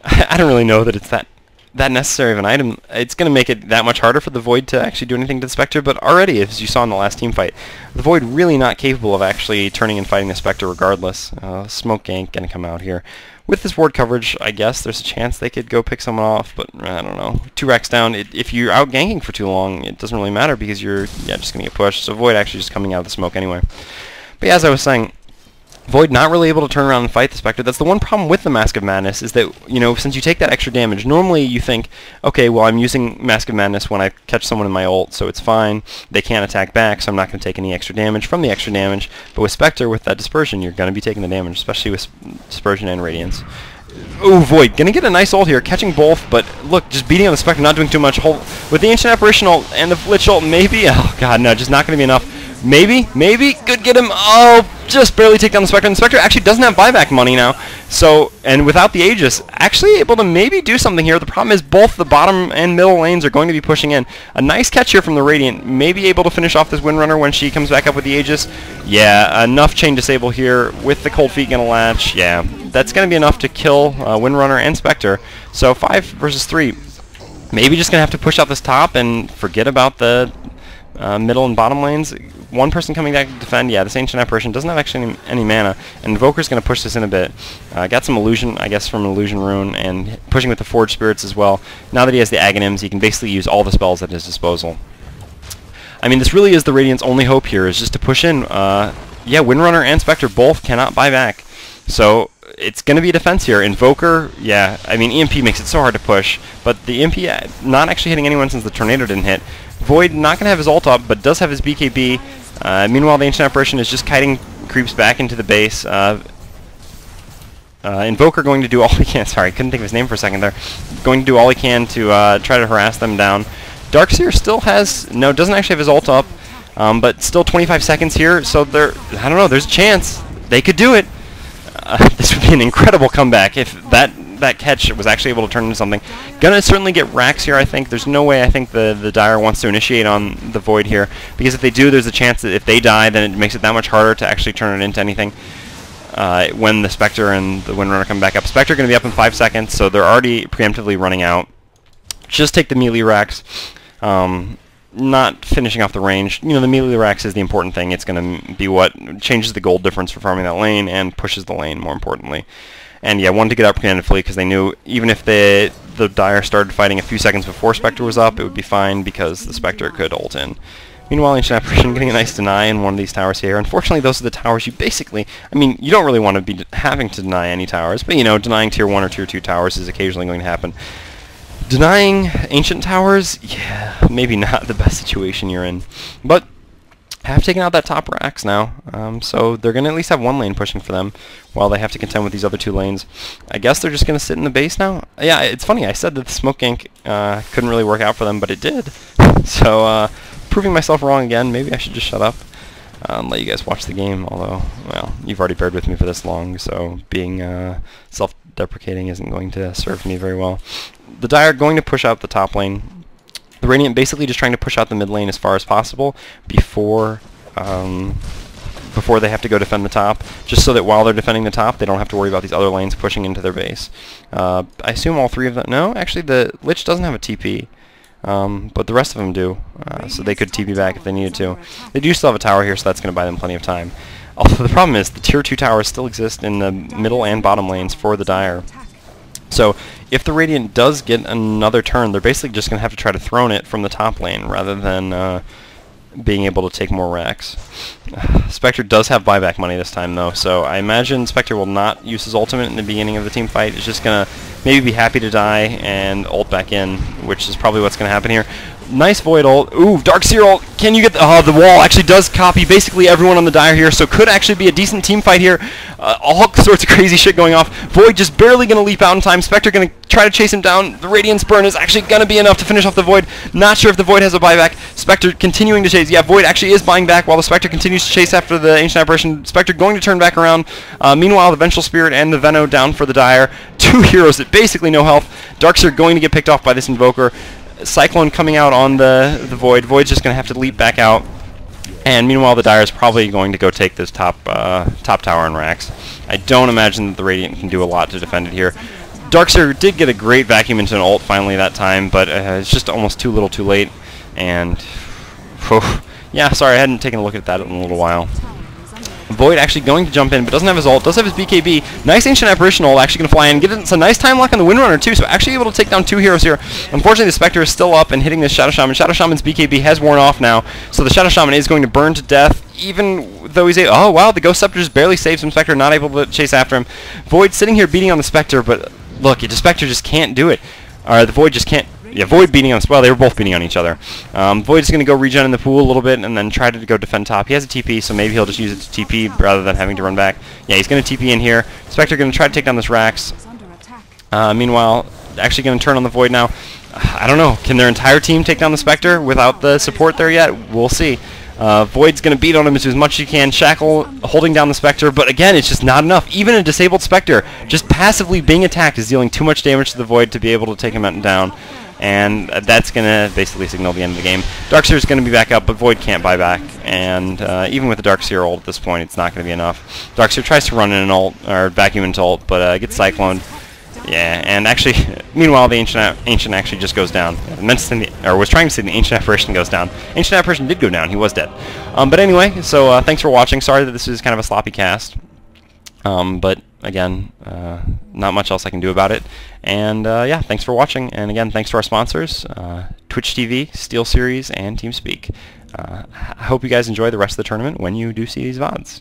I don't really know that it's that necessary of an item. It's going to make it that much harder for the Void to actually do anything to the Spectre, but already, as you saw in the last team fight, the Void really not capable of actually turning and fighting the Spectre regardless. Smoke Gank going to come out here. With this ward coverage, I guess there's a chance they could go pick someone off, but I don't know. 2 racks down, if you're out ganking for too long, it doesn't really matter because you're just going to get pushed, so Void actually just coming out of the smoke anyway. But yeah, as I was saying, Void not really able to turn around and fight the Spectre. That's the one problem with the Mask of Madness, is that, since you take that extra damage, normally you think, okay, well, I'm using Mask of Madness when I catch someone in my ult, so it's fine. They can't attack back, so I'm not going to take any extra damage from the extra damage. But with Spectre, with that Dispersion, you're going to be taking the damage, especially with Dispersion and Radiance. Ooh, Void, going to get a nice ult here, catching both, but look, just beating on the Spectre, not doing too much. With the Ancient Apparition ult and the Lich ult, maybe? Oh, God, no, just not going to be enough. Maybe, could get him. Oh, just barely take down the Spectre. And the Spectre actually doesn't have buyback money now. So, and without the Aegis, actually able to maybe do something here. The problem is both the bottom and middle lanes are going to be pushing in. A nice catch here from the Radiant. Maybe able to finish off this Windrunner when she comes back up with the Aegis. Yeah, enough chain disable here with the Cold Feet gonna latch. Yeah, that's gonna be enough to kill Windrunner and Spectre. So 5 versus 3. Maybe just gonna have to push out this top and forget about the middle and bottom lanes. One person coming back to defend. Yeah, this Ancient Apparition doesn't have actually any mana, and Invoker's going to push this in a bit. Got some Illusion, I guess, from Illusion Rune, and pushing with the Forge Spirits as well. Now that he has the Aghanims, he can basically use all the spells at his disposal. I mean, this really is the Radiant's only hope here, is just to push in. Yeah, Windrunner and Spectre both cannot buy back. So it's going to be a defense here. Invoker, yeah, I mean, EMP makes it so hard to push, but the EMP not actually hitting anyone since the Tornado didn't hit. Void not going to have his ult up, but does have his BKB. Meanwhile, the Ancient Apparition is just kiting creeps back into the base. Invoker going to do all he can. Sorry, couldn't think of his name for a second there. Going to do all he can to try to harass them down. Darkseer still doesn't actually have his ult up, but still 25 seconds here, so I don't know, there's a chance. They could do it. This would be an incredible comeback if that catch was actually able to turn into something. Gonna certainly get racks here, I think. There's no way I think the Dire wants to initiate on the Void here, because if they do, there's a chance that if they die, then it makes it that much harder to actually turn it into anything when the Spectre and the Windrunner come back up. Spectre going to be up in 5 seconds, so they're already preemptively running out. Just take the melee racks. Not finishing off the range. The melee racks is the important thing. It's going to be what changes the gold difference for farming that lane and pushes the lane, more importantly. And yeah, wanted to get out preemptively because they knew even if the Dire started fighting a few seconds before Spectre was up, it would be fine because the Spectre could ult in. Meanwhile, Ancient Apparition getting a nice deny in one of these towers here. Unfortunately, those are the towers you basically... I mean, you don't really want to be having to deny any towers, but denying Tier 1 or Tier 2 towers is occasionally going to happen. Denying Ancient towers, yeah, maybe not the best situation you're in. But have taken out that top Rax now, so they're going to at least have one lane pushing for them while they have to contend with these other two lanes. I guess they're just going to sit in the base now. Yeah, it's funny, I said that the smoke gank couldn't really work out for them, but it did. So, proving myself wrong again. Maybe I should just shut up and let you guys watch the game, although, well, you've already bared with me for this long, so being self-deprecating isn't going to serve me very well. The Dire going to push out the top lane. The Radiant basically just trying to push out the mid lane as far as possible before they have to go defend the top, just so that while they're defending the top, they don't have to worry about these other lanes pushing into their base. I assume all three of them... No, actually the Lich doesn't have a TP, but the rest of them do, so they could TP back if they needed to. They do still have a tower here, so that's going to buy them plenty of time. Although the problem is the tier 2 towers still exist in the middle and bottom lanes for the Dire. So if the Radiant does get another turn, they're basically just going to have to try to throne it from the top lane rather than being able to take more racks. Spectre does have buyback money this time though, so I imagine Spectre will not use his ultimate in the beginning of the team fight. He's just going to maybe be happy to die and ult back in, which is probably what's going to happen here. Nice Void ult. Ooh, Darkseer ult. Can you get the wall actually does copy basically everyone on the Dire here, so could actually be a decent team fight here. All sorts of crazy shit going off. Void just barely going to leap out in time. Spectre going to try to chase him down. The Radiance Burn is actually going to be enough to finish off the Void. Not sure if the Void has a buyback. Spectre continuing to chase. Yeah, Void actually is buying back while the Spectre continues to chase after the Ancient Apparition. Spectre going to turn back around. Meanwhile, the Vengeful Spirit and the Veno down for the Dire. Two heroes at basically no health. Darkseer going to get picked off by this Invoker. Cyclone coming out on the Void. Void's just going to have to leap back out. And meanwhile, the Dire is probably going to go take this top tower and Rax. I don't imagine that the Radiant can do a lot to defend it here. Darkseer did get a great vacuum into an ult finally that time, but it's just almost too little too late. And, yeah, sorry, I hadn't taken a look at that in a little while. Void actually going to jump in, but doesn't have his ult, does have his BKB. Nice Ancient Apparition ult, actually going to fly in. Get it, it's a nice time lock on the Windrunner too, so actually able to take down two heroes here. Unfortunately, the Spectre is still up and hitting this Shadow Shaman. Shadow Shaman's BKB has worn off now, so the Shadow Shaman is going to burn to death, even though he's oh wow, the Ghost Scepter just barely saves him. Spectre not able to chase after him. Void sitting here beating on the Spectre, but look, the Spectre just can't do it. The Void just can't. Yeah, Void beating on well, they were both beating on each other. Void is going to go regen in the pool a little bit and then try to go defend top. He has a TP, so maybe he'll just use it to TP rather than having to run back. Yeah, he's going to TP in here. Spectre going to try to take down this Rax. Meanwhile, actually going to turn on the Void now. I don't know. Can their entire team take down the Spectre without the support there yet? We'll see. Void's going to beat on him as much as he can. Shackle holding down the Spectre, but again, it's just not enough. Even a disabled Spectre, just passively being attacked, is dealing too much damage to the Void to be able to take him down. And that's going to basically signal the end of the game. Darkseer is going to be back up, but Void can't buy back. And even with the Darkseer ult at this point, it's not going to be enough. Darkseer tries to run in an ult, or vacuum into ult, but gets cycloned. Yeah, and actually, meanwhile, the Ancient actually just goes down. I was trying to say the Ancient Apparition goes down. Ancient Apparition did go down. He was dead. But anyway, so thanks for watching. Sorry that this is kind of a sloppy cast. But again, not much else I can do about it. And yeah, thanks for watching. And again, thanks to our sponsors, Twitch TV, SteelSeries, and TeamSpeak. I hope you guys enjoy the rest of the tournament when you do see these VODs.